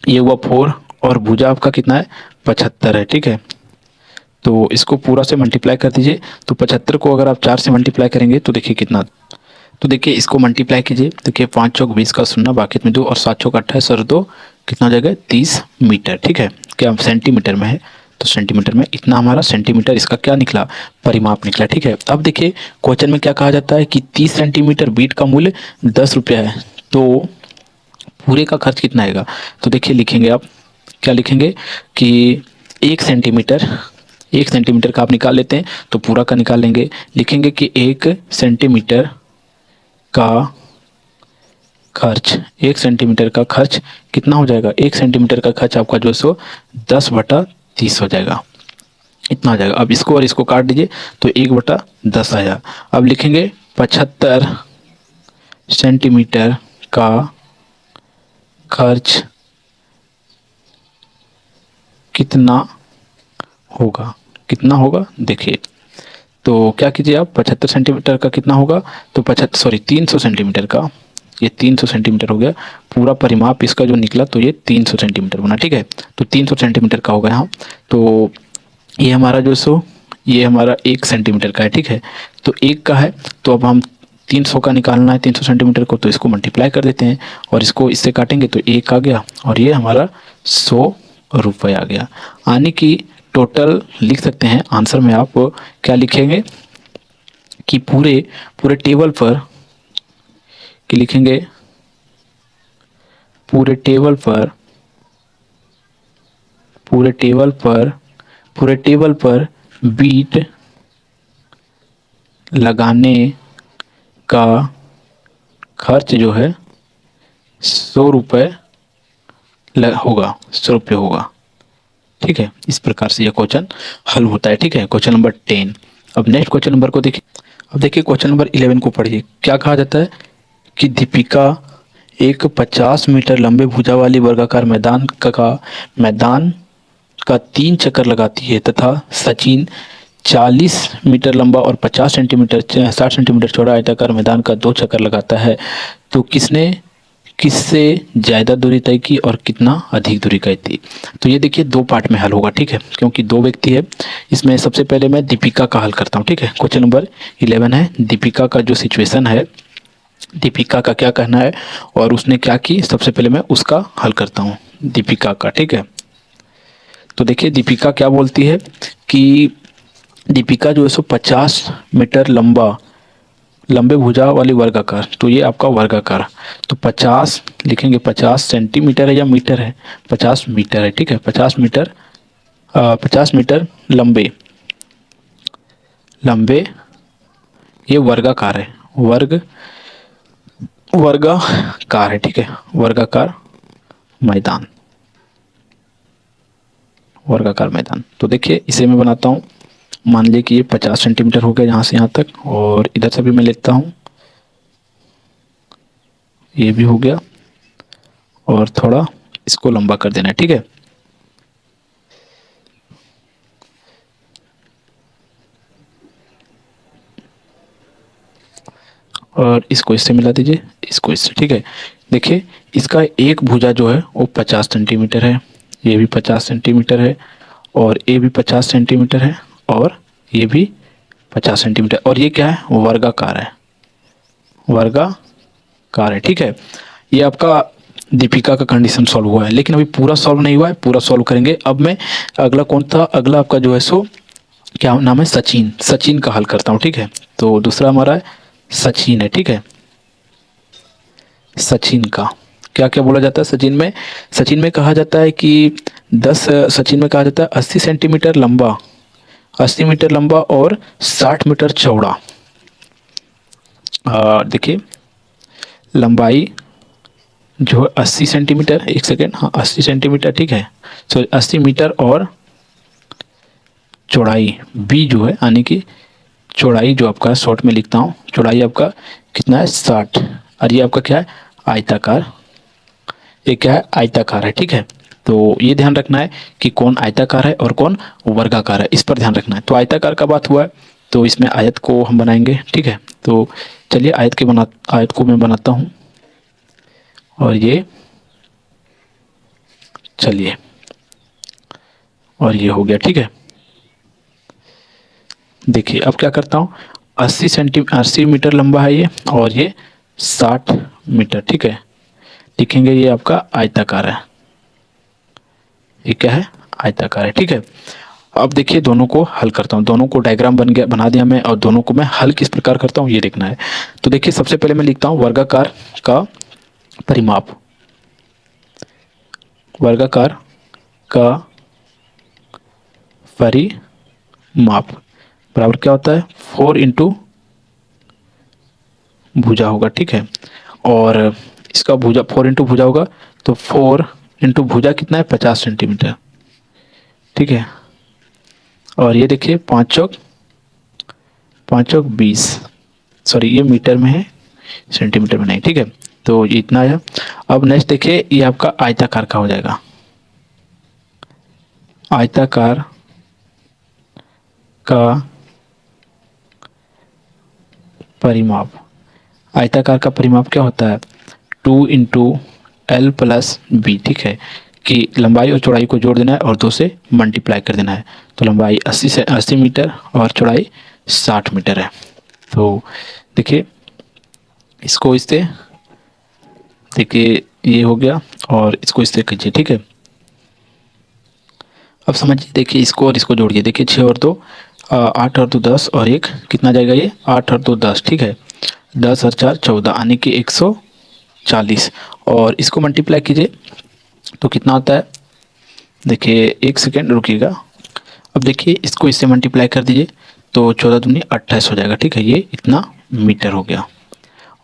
ये हुआ 4 और भुजा आपका कितना है 75 है, ठीक है। तो इसको पूरा से मल्टीप्लाई कर दीजिए। तो 75 को अगर आप 4 से मल्टीप्लाई करेंगे तो देखिए कितना, तो देखिए इसको मल्टीप्लाई कीजिए। देखिए 5 चौक 20 का शून्य बाकी में 2 और 7 चौक 28 और 2 कितना हो जाएगा 30 मीटर, ठीक है। क्या सेंटीमीटर में है तो सेंटीमीटर में इतना हमारा सेंटीमीटर इसका क्या निकला परिमाप निकला, ठीक है। अब देखिए क्वेश्चन में क्या कहा जाता है कि 30 सेंटीमीटर बीट का मूल्य 10 रुपया है, तो पूरे का खर्च कितना आएगा। तो देखिए लिखेंगे आप क्या लिखेंगे कि 1 सेंटीमीटर का आप निकाल लेते हैं तो पूरा का निकाल लेंगे। लिखेंगे कि 1 सेंटीमीटर का खर्च, 1 सेंटीमीटर का खर्च कितना हो जाएगा, 1 सेंटीमीटर का खर्च आपका जो सो 10/30 हो जाएगा, इतना हो जाएगा। अब इसको और इसको काट दीजिए तो 1/10 आया। अब लिखेंगे 75 सेंटीमीटर का खर्च कितना होगा, कितना होगा देखिए। तो क्या कीजिए आप 75 सेंटीमीटर का कितना होगा, तो 300 सेंटीमीटर का, ये 300 सेंटीमीटर हो गया। पूरा परिमाप इसका जो निकला तो ये 300 सेंटीमीटर बना, ठीक है। तो 300 सेंटीमीटर का होगा यहाँ। तो ये हमारा जो सो ये हमारा 1 सेंटीमीटर का है, ठीक है। तो 1 का है तो अब हम 300 का निकालना है 300 सेंटीमीटर को, तो इसको मल्टीप्लाई कर देते हैं और इसको इससे काटेंगे तो 1 आ गया और ये हमारा 100 रुपये आ गया। यानी कि टोटल लिख सकते हैं आंसर में आप क्या लिखेंगे कि पूरे टेबल पर कि लिखेंगे पूरे टेबल पर बीट लगाने का खर्च जो है 100 रुपये होगा, 100 रुपये होगा, ठीक है। इस प्रकार से यह क्वेश्चन हल होता है, ठीक है। Question number 10। अब नेक्स्ट क्वेश्चन नंबर को देखिए। अब देखिए क्वेश्चन नंबर 11 को पढ़िए। क्या कहा जाता है कि दीपिका एक 50 मीटर लंबे भुजा वाली वर्गाकार मैदान का 3 चक्कर लगाती है तथा सचिन 40 मीटर लंबा और 60 सेंटीमीटर चौड़ा आयताकार मैदान का 2 चक्कर लगाता है, तो किससे ज़्यादा दूरी तय की और कितना अधिक दूरी तय की। तो ये देखिए 2 पार्ट में हल होगा, ठीक है, क्योंकि 2 व्यक्ति है। इसमें सबसे पहले मैं दीपिका का हल करता हूँ, ठीक है। क्वेश्चन नंबर 11 है, दीपिका का जो सिचुएशन है, दीपिका का क्या कहना है और उसने क्या की, सबसे पहले मैं उसका हल करता हूँ दीपिका का, ठीक है। तो देखिए दीपिका क्या बोलती है कि दीपिका जो है सो 50 मीटर लंबे भुजा वाली वर्गाकार, तो ये आपका वर्गाकार, तो 50 लिखेंगे 50 सेंटीमीटर है या मीटर है, 50 मीटर है, ठीक है। 50 मीटर लंबे ये वर्गाकार है, वर्गाकार है, ठीक है। वर्गाकार मैदान। तो देखिए इसे मैं बनाता हूँ। मान लीजिए कि ये 50 सेंटीमीटर हो गया यहाँ से यहाँ तक, और इधर से भी मैं लेता हूँ, ये भी हो गया, और थोड़ा इसको लंबा कर देना है, ठीक है। और इसको इससे मिला दीजिए, इसको इससे, ठीक है। देखिए इसका एक भुजा जो है वो 50 सेंटीमीटर है, ये भी 50 सेंटीमीटर है, और ये भी 50 सेंटीमीटर है, और ये भी 50 सेंटीमीटर, और ये क्या है वर्गाकार है, ठीक है। ये आपका दीपिका का कंडीशन सॉल्व हुआ है, लेकिन अभी पूरा सॉल्व नहीं हुआ है, पूरा सॉल्व करेंगे। अब मैं अगला कौन था, अगला आपका जो है सो क्या नाम है, सचिन का हल करता हूँ, ठीक है। तो दूसरा हमारा सचिन है, ठीक है। सचिन का क्या क्या बोला जाता है, सचिन में कहा जाता है कि सचिन में कहा जाता है 80 सेंटीमीटर लंबा 80 मीटर लंबा और 60 मीटर चौड़ा। देखिए लंबाई जो 80 सेंटीमीटर, एक सेकेंड, हाँ 80 सेंटीमीटर, ठीक है। सो 80 मीटर और चौड़ाई बी जो है, यानी कि चौड़ाई जो आपका शॉर्ट में लिखता हूँ, चौड़ाई आपका कितना है 60, और ये आपका क्या है आयताकार, ये क्या है आयताकार है, ठीक है। तो ये ध्यान रखना है कि कौन आयताकार है और कौन वर्गाकार है, इस पर ध्यान रखना है। तो आयताकार का बात हुआ है, तो इसमें आयत को हम बनाएंगे, ठीक है। तो चलिए आयत को मैं बनाता हूँ, और ये चलिए, और ये हो गया, ठीक है। देखिए अब क्या करता हूँ, 80 मीटर लंबा है ये, और ये 60 मीटर, ठीक है। लिखेंगे ये आपका आयताकार है, ये क्या है आयताकार है, ठीक है। अब देखिए दोनों को हल करता हूँ, दोनों को डायग्राम बना दिया मैं, और दोनों को मैं हल किस प्रकार करता हूँ ये देखना है। तो देखिए सबसे पहले मैं लिखता हूँ वर्गाकार का परिमाप, वर्गाकार का परिमाप बराबर क्या होता है 4 इंटू भुजा होगा, ठीक है। और इसका भुजा 4 इंटू भुजा होगा, तो 4 इंटू भुजा कितना है 50 सेंटीमीटर, ठीक है। और ये देखिए 5 चौक 20, सॉरी ये मीटर में है सेंटीमीटर में नहीं, ठीक है। तो ये इतना है। अब नेक्स्ट देखिए ये आपका आयताकार का हो जाएगा, आयताकार का परिमाप, आयताकार का परिमाप क्या होता है 2 इंटू एल प्लस बी, ठीक है। कि लंबाई और चौड़ाई को जोड़ देना है और 2 से मल्टीप्लाई कर देना है। तो लंबाई 80 मीटर और चौड़ाई 60 मीटर है। तो देखिए इसको इससे, देखिए ये हो गया, और इसको इससे कीजिए, ठीक है। अब समझिए, देखिए इसको और इसको जोड़िए, देखिए 6 और 2 8 और 2 10, और एक कितना जाएगा ये 8 और 2 10, ठीक है। 10 और 4 14, यानी कि 140, और इसको मल्टीप्लाई कीजिए तो कितना होता है, देखिए एक सेकेंड रुकिएगा। अब देखिए इसको इससे मल्टीप्लाई कर दीजिए तो 14 दूनी 28 हो जाएगा, ठीक है। ये इतना मीटर हो गया,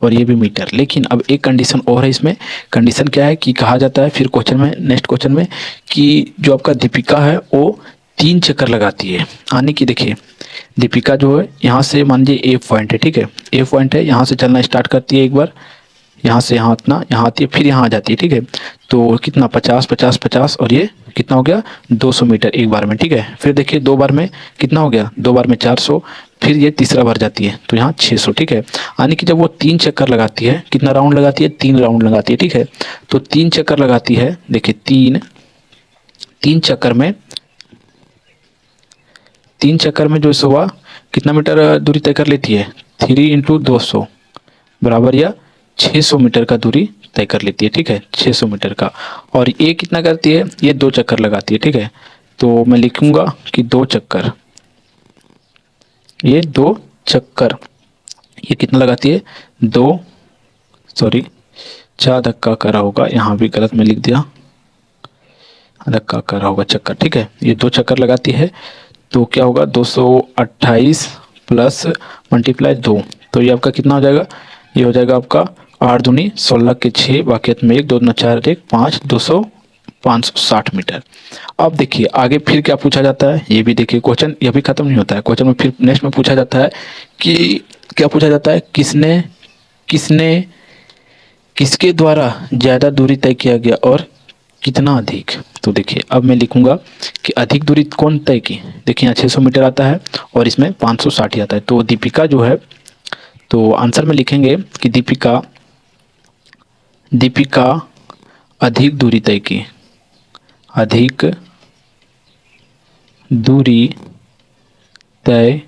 और ये भी मीटर। लेकिन अब एक कंडीशन और है इसमें, कंडीशन क्या है कि कहा जाता है फिर क्वेश्चन में, नेक्स्ट क्वेश्चन में, कि जो आपका दीपिका है वो 3 चक्कर लगाती है। यानी कि देखिए दीपिका जो है यहाँ से मान लीजिए ए पॉइंट है, ठीक है, ए पॉइंट है, यहाँ से चलना स्टार्ट करती है एक बार, यहाँ से यहाँ इतना, यहाँ आती है, फिर यहाँ आ जाती है, ठीक है। तो कितना 50 50 50, और ये कितना हो गया 200 मीटर एक बार में, ठीक है। फिर देखिए 2 बार में कितना हो गया, 2 बार में 400, फिर ये तीसरा बार जाती है तो यहाँ 600, ठीक है। यानी कि जब वो 3 चक्कर लगाती है, कितना राउंड लगाती है 3 राउंड लगाती है, ठीक है। तो 3 चक्कर लगाती है, देखिए 3 चक्कर में, 3 चक्कर में जो हुआ कितना मीटर दूरी तय कर लेती है 3 इंटू 200 बराबर या 600 मीटर का दूरी तय कर लेती है, ठीक है, 600 मीटर का। और ये कितना करती है, ये 2 चक्कर लगाती है, ठीक है। तो मैं लिखूंगा कि 2 चक्कर, ये 2 चक्कर, ये कितना लगाती है 2, सॉरी 4 धक्का करा होगा, यहाँ भी गलत में लिख दिया, धक्का करा होगा चक्कर, ठीक है। ये 2 चक्कर लगाती है, तो क्या होगा 228 प्लस मल्टीप्लाई 2, तो ये आपका कितना हो जाएगा, ये हो जाएगा आपका 8 दूनी 16 के 6, बाकी में 1 2 9 4 1 5 560 मीटर। अब देखिए आगे फिर क्या पूछा जाता है, ये भी देखिए क्वेश्चन ये भी खत्म नहीं होता है, क्वेश्चन में फिर नेक्स्ट में पूछा जाता है कि क्या पूछा जाता है, किसके द्वारा ज़्यादा दूरी तय किया गया और कितना अधिक। तो देखिए अब मैं लिखूंगा कि अधिक दूरी कौन तय की, देखिए यहाँ 600 मीटर आता है और इसमें 560 आता है, तो दीपिका जो है, तो आंसर में लिखेंगे कि दीपिका अधिक दूरी तय की, अधिक दूरी तय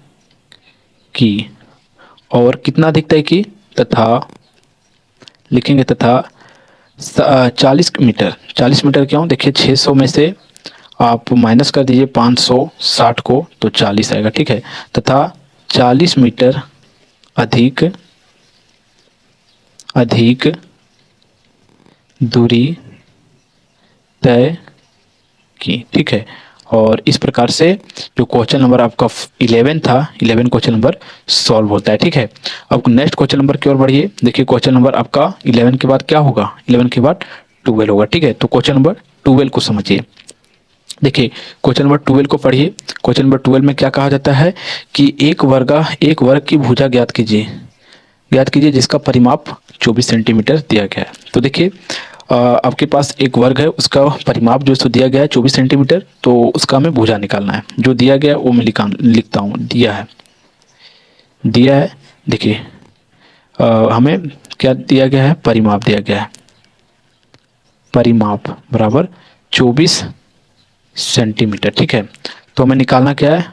की, और कितना अधिक तय की, तथा लिखेंगे तथा 40 मीटर, 40 मीटर क्यों, देखिए 600 में से आप माइनस कर दीजिए 560 को तो 40 आएगा, ठीक है। तथा 40 मीटर अधिक दूरी तय की, ठीक है। और इस प्रकार से जो क्वेश्चन नंबर आपका 11 था, 11 क्वेश्चन नंबर सॉल्व होता है, ठीक है। अब नेक्स्ट क्वेश्चन नंबर की ओर बढ़िए, देखिए क्वेश्चन नंबर आपका 11 के बाद क्या होगा, 11 के बाद 12 होगा, ठीक है। तो क्वेश्चन नंबर 12 को समझिए। देखिए क्वेश्चन नंबर 12 को पढ़िए। क्वेश्चन नंबर 12 में क्या कहा जाता है कि एक वर्ग की भुजा ज्ञात कीजिए जिसका परिमाप 24 सेंटीमीटर दिया गया है। तो देखिए आपके पास एक वर्ग है, उसका परिमाप जो है सो दिया गया है 24 सेंटीमीटर, तो उसका हमें भुजा निकालना है। जो दिया गया है वो मैं लिखता हूँ। दिया है देखिए हमें क्या दिया गया है, परिमाप दिया गया है। परिमाप बराबर 24 सेंटीमीटर, ठीक है। तो हमें निकालना क्या है,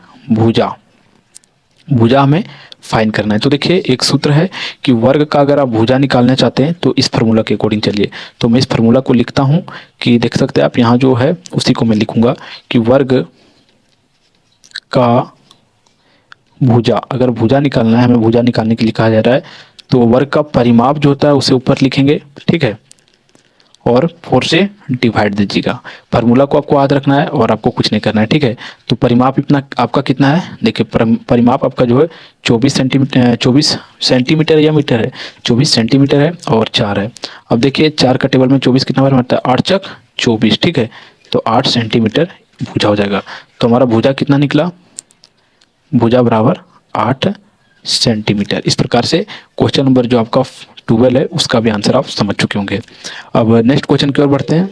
भुजा हमें फाइन करना है। तो देखिए एक सूत्र है कि वर्ग का अगर आप भुजा निकालना चाहते हैं तो इस फार्मूला के अकॉर्डिंग चलिए। तो मैं इस फार्मूला को लिखता हूं कि देख सकते हैं आप, यहाँ जो है उसी को मैं लिखूंगा कि वर्ग का भुजा, अगर भुजा निकालना है, हमें भुजा निकालने के लिए कहा जा रहा है, तो वर्ग का परिमाप जो होता है उसे ऊपर लिखेंगे, ठीक है, और 4 से डिवाइड दीजिएगा। फार्मूला को आपको याद रखना है और आपको कुछ नहीं करना है, ठीक है। तो परिमाप इतना आपका कितना है, देखिए परिमाप आपका जो है 24 सेंटीमीटर या मीटर है, 24 सेंटीमीटर है और 4 है। अब देखिए 4 का टेबल में 24 कितना बार बनता है, 8 चक 24, ठीक है। तो 8 सेंटीमीटर भुजा हो जाएगा। तो हमारा भुजा कितना निकला, भुजा बराबर 8 सेंटीमीटर। इस प्रकार से क्वेश्चन नंबर जो आपका 12 है उसका भी आंसर आप समझ चुके होंगे। अब नेक्स्ट क्वेश्चन की ओर बढ़ते हैं।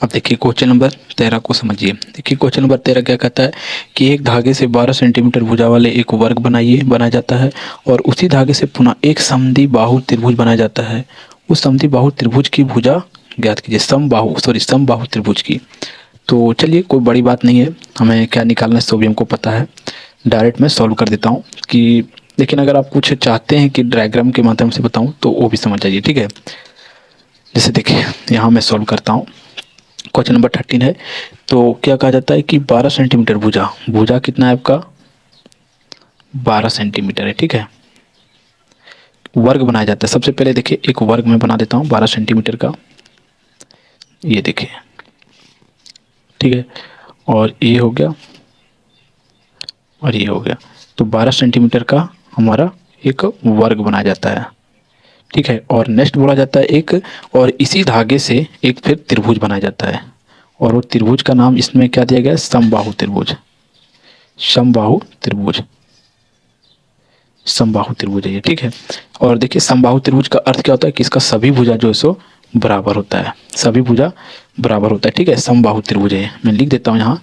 अब देखिए क्वेश्चन नंबर 13 को समझिए। देखिए क्वेश्चन नंबर 13 क्या कहता है कि एक धागे से 12 सेंटीमीटर भुजा वाले एक वर्ग बनाया जाता है और उसी धागे से पुनः एक समद्विबाहु त्रिभुज बनाया जाता है। उस समद्विबाहु त्रिभुज की भुजा ज्ञात कीजिए, समबाहु त्रिभुज की। तो चलिए कोई बड़ी बात नहीं है, हमें क्या निकालना है सो भी हमको पता है। डायरेक्ट मैं सॉल्व कर देता हूँ कि, लेकिन अगर आप कुछ चाहते हैं कि डायग्राम के माध्यम से बताऊं तो वो भी समझ जाइए, ठीक है। जैसे देखिए यहाँ मैं सॉल्व करता हूँ। क्वेश्चन नंबर 13 है। तो क्या कहा जाता है कि 12 सेंटीमीटर भुजा कितना है आपका, 12 सेंटीमीटर है, ठीक है। वर्ग बनाया जाता है। सबसे पहले देखिए एक वर्ग मैं बना देता हूँ 12 सेंटीमीटर का, ये देखिए, ठीक है। और ये हो गया और ये हो गया। तो 12 सेंटीमीटर का हमारा एक वर्ग बनाया जाता है, ठीक है। और नेक्स्ट बोला जाता है एक, और इसी धागे से एक फिर त्रिभुज बनाया जाता है और वो त्रिभुज का नाम इसमें क्या दिया गया है, समबाहु त्रिभुज है ये, ठीक है। और देखिए समबाहु त्रिभुज का अर्थ क्या होता है कि इसका सभी भुजा जो है सो बराबर होता है, सभी भुजा बराबर होता है, ठीक है। समबाहु त्रिभुज है, मैं लिख देता हूँ यहाँ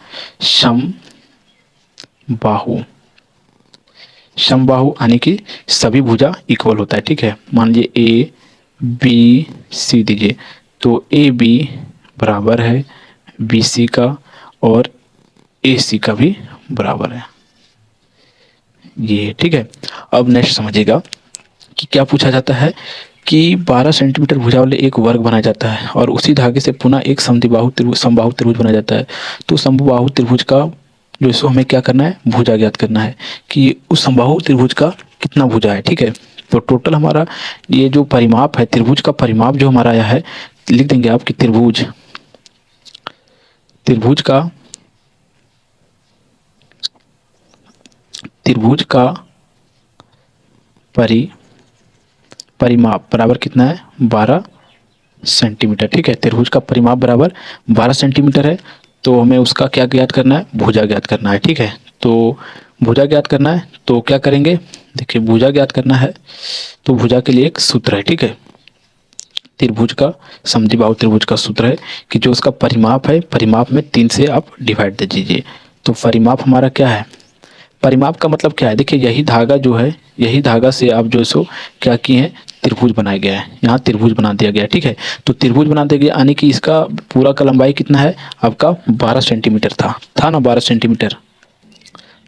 समबाहु यानी कि सभी भुजा इक्वल होता है, ठीक है। मान लीजिए ए बी सी दीजिए, तो ए बी बराबर है बी सी का और ए सी का भी बराबर है, ये ठीक है। अब नेक्स्ट समझिएगा कि क्या पूछा जाता है कि 12 सेंटीमीटर भुजा वाले एक वर्ग बनाया जाता है और उसी धागे से पुनः एक समबाहु त्रिभुज बनाया जाता है। तो समबाहु त्रिभुज का जो इसको हमें क्या करना है, भुजा ज्ञात करना है कि उस समबाहु त्रिभुज का कितना भुजा है, ठीक है। तो टोटल हमारा ये जो परिमाप है, त्रिभुज का परिमाप जो हमारा आया है, लिख देंगे आप कि त्रिभुज का परिमाप बराबर कितना है, 12 सेंटीमीटर, ठीक है। त्रिभुज का परिमाप बराबर 12 सेंटीमीटर है। तो हमें उसका क्या ज्ञात करना है, भुजा ज्ञात करना है, ठीक है। तो भुजा ज्ञात करना है तो क्या करेंगे, देखिए भुजा ज्ञात करना है तो भुजा के लिए एक सूत्र है, ठीक है। त्रिभुज का, समद्विबाहु त्रिभुज का सूत्र है कि जो उसका परिमाप है, परिमाप में 3 से आप डिवाइड दे दीजिए। तो परिमाप हमारा क्या है, परिमाप का मतलब क्या है, देखिए यही धागा जो है, यही धागा से आप जो सो क्या किए हैं, त्रिभुज बनाया गया है, यहाँ त्रिभुज बना दिया गया है, ठीक है। तो त्रिभुज बना दिया गया यानी कि इसका पूरा का लंबाई कितना है आपका, 12 सेंटीमीटर था ना, 12 सेंटीमीटर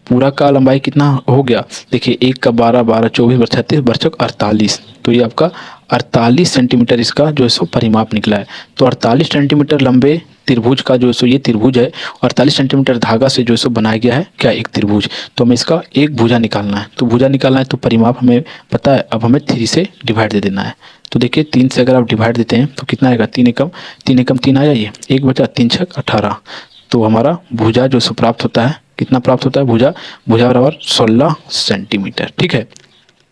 पूरा का लंबाई कितना हो गया, देखिए 1 का 12, 12 24 36 बरचक 48, तो ये आपका 48 सेंटीमीटर इसका जो है सो परिमाप निकला है। तो 48 सेंटीमीटर लंबे त्रिभुज का जो है सो ये त्रिभुज है, 48 सेंटीमीटर धागा से जो है सो बनाया गया है क्या, एक त्रिभुज। तो हमें इसका एक भुजा निकालना है, तो भुजा निकालना है तो परिमाप हमें पता है, अब हमें 3 से डिवाइड दे देना है। तो देखिए 3 से अगर आप डिवाइड देते हैं तो कितना आएगा, 3 एकम 3 आ जाइए, 1 बचा 3 छक 18। तो हमारा भुजा जो सो प्राप्त होता है, कितना प्राप्त होता है, भुजा बराबर 16 सेंटीमीटर, ठीक है।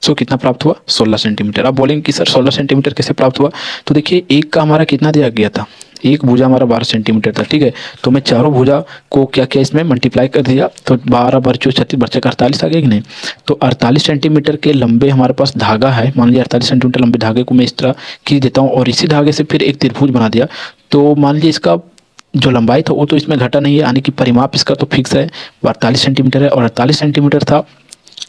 सो कितना प्राप्त हुआ, 16 सेंटीमीटर। आप बोलेंगे कि सर 16 सेंटीमीटर कैसे प्राप्त हुआ, तो देखिए एक का हमारा कितना दिया गया था, एक भुजा हमारा 12 सेंटीमीटर था, ठीक है। तो मैं चारों भुजा को क्या किया, इसमें मल्टीप्लाई कर दिया, तो 12 बर्चो 36 बर्चे का 48 आ गया कि नहीं। तो 48 सेंटीमीटर के लंबे हमारे पास धागा है, मान लीजिए 48 सेंटीमीटर लंबे धागे को मैं इस तरह खींच देता हूँ और इसी धागे से फिर एक त्रिभुज बना दिया। तो मान लीजिए इसका जो लंबाई था वो तो इसमें घटा नहीं है, यानी कि परिमाप इसका तो फिक्स है, 48 सेंटीमीटर है और 48 सेंटीमीटर था।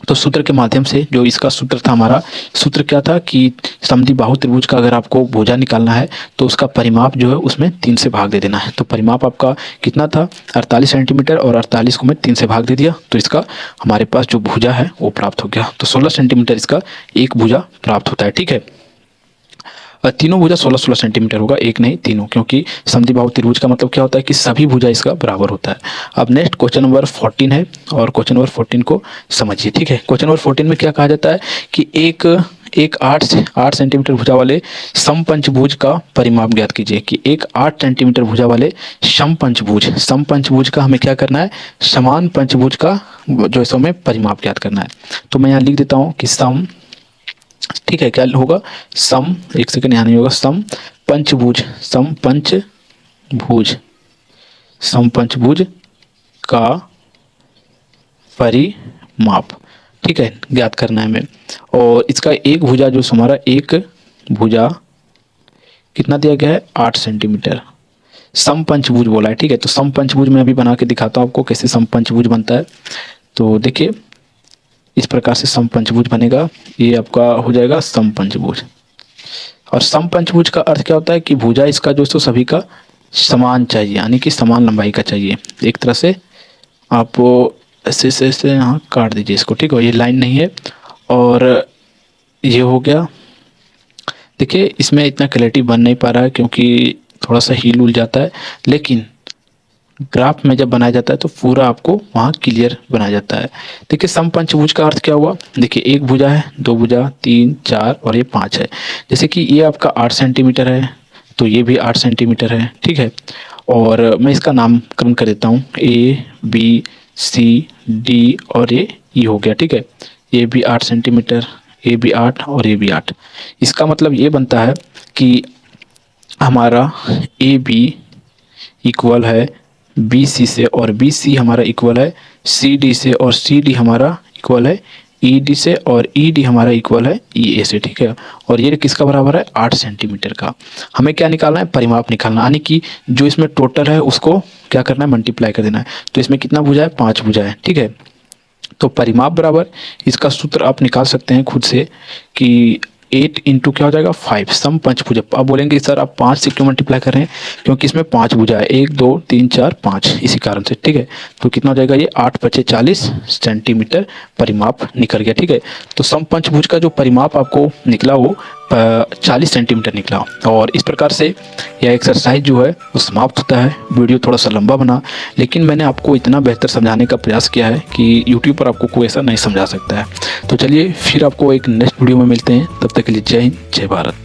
तो सूत्र के माध्यम से जो इसका सूत्र था, हमारा सूत्र क्या था कि समद्विबाहु त्रिभुज का अगर आपको भुजा निकालना है तो उसका परिमाप जो है उसमें 3 से भाग दे देना है। तो परिमाप आपका कितना था, 48 सेंटीमीटर, और 48 को मैं 3 से भाग दे दिया, तो इसका हमारे पास जो भुजा है वो प्राप्त हो गया। तो 16 सेंटीमीटर इसका एक भुजा प्राप्त होता है, ठीक है। तीनों भुजा 16-16 सेंटीमीटर होगा, एक नहीं तीनों, क्योंकि समद्विबाहु त्रिभुज का मतलब क्या होता है कि सभी भुजा इसका बराबर होता है। अब नेक्स्ट क्वेश्चन नंबर 14 है और क्वेश्चन नंबर 14 को समझिए, ठीक है। क्वेश्चन नंबर 14 में क्या कहा जाता है कि एक 8 सेंटीमीटर भुजा वाले समपंचभुज का परिमाप ज्ञात कीजिए, कि एक 8 सेंटीमीटर भुजा वाले समपंचभुज का हमें क्या करना है, समान पंचभुज का जो है हमें परिमाप ज्ञात करना है। तो मैं यहाँ लिख देता हूँ कि सम, ठीक है, क्या होगा, सम, एक सेकंड यहाँ नहीं होगा, समपंचभुज का परिमाप, ठीक है, ज्ञात करना है हमें। और इसका एक भुजा जो हमारा एक भुजा कितना दिया गया है, 8 सेंटीमीटर, समपंचभुज बोला है, ठीक है। तो समपंचभुज मैं अभी बना के दिखाता हूँ आपको कैसे समपंचभुज बनता है। तो देखिए इस प्रकार से समपंचभुज बनेगा, ये आपका हो जाएगा समपंचभुज। और समपंचभुज का अर्थ क्या होता है कि भुजा इसका जो तो सभी का समान चाहिए, यानी कि समान लंबाई का चाहिए। एक तरह से आप ऐसे ऐसे यहाँ काट दीजिए इसको, ठीक है, ये लाइन नहीं है। और ये हो गया, देखिए इसमें इतना क्लैरिटी बन नहीं पा रहा है क्योंकि थोड़ा सा हील उल जाता है, लेकिन ग्राफ में जब बनाया जाता है तो पूरा आपको वहाँ क्लियर बनाया जाता है। देखिए समपंचभुज का अर्थ क्या हुआ, देखिए एक भुजा है, दो भुजा, 3, 4 और ये 5 है। जैसे कि ये आपका 8 सेंटीमीटर है तो ये भी 8 सेंटीमीटर है, ठीक है। और मैं इसका नामकरण कर देता हूँ, A B C D और ये E हो गया, ठीक है। ये भी 8 सेंटीमीटर, ये भी 8 और ये भी 8। इसका मतलब ये बनता है कि हमारा AB इक्वल है BC से, और BC हमारा इक्वल है CD से, और CD हमारा इक्वल है ED से, और ED हमारा इक्वल है EA से, ठीक है। और ये किसका बराबर है, 8 सेंटीमीटर का। हमें क्या निकालना है, परिमाप निकालना, यानी कि जो इसमें टोटल है उसको क्या करना है, मल्टीप्लाई कर देना है। तो इसमें कितना भुजा है, 5 भुजा है, ठीक है। तो परिमाप बराबर, इसका सूत्र आप निकाल सकते हैं खुद से कि 8 इंटू क्या हो जाएगा, 5 समपंचभुज। आप बोलेंगे सर आप 5 से क्यों मल्टीप्लाई कर रहे हैं, क्योंकि इसमें 5 भुजा है, 1 2 3 4 5, इसी कारण से, ठीक है। तो कितना हो जाएगा, ये 8 × 40 सेंटीमीटर परिमाप निकल गया, ठीक है। तो समपंचभुज का जो परिमाप आपको निकला वो 40 सेंटीमीटर निकला। और इस प्रकार से यह एक्सरसाइज जो है वो समाप्त होता है। वीडियो थोड़ा सा लंबा बना, लेकिन मैंने आपको इतना बेहतर समझाने का प्रयास किया है कि यूट्यूब पर आपको कोई ऐसा नहीं समझा सकता है। तो चलिए फिर आपको एक नेक्स्ट वीडियो में मिलते हैं, तब तक के लिए जय हिंद, जय भारत।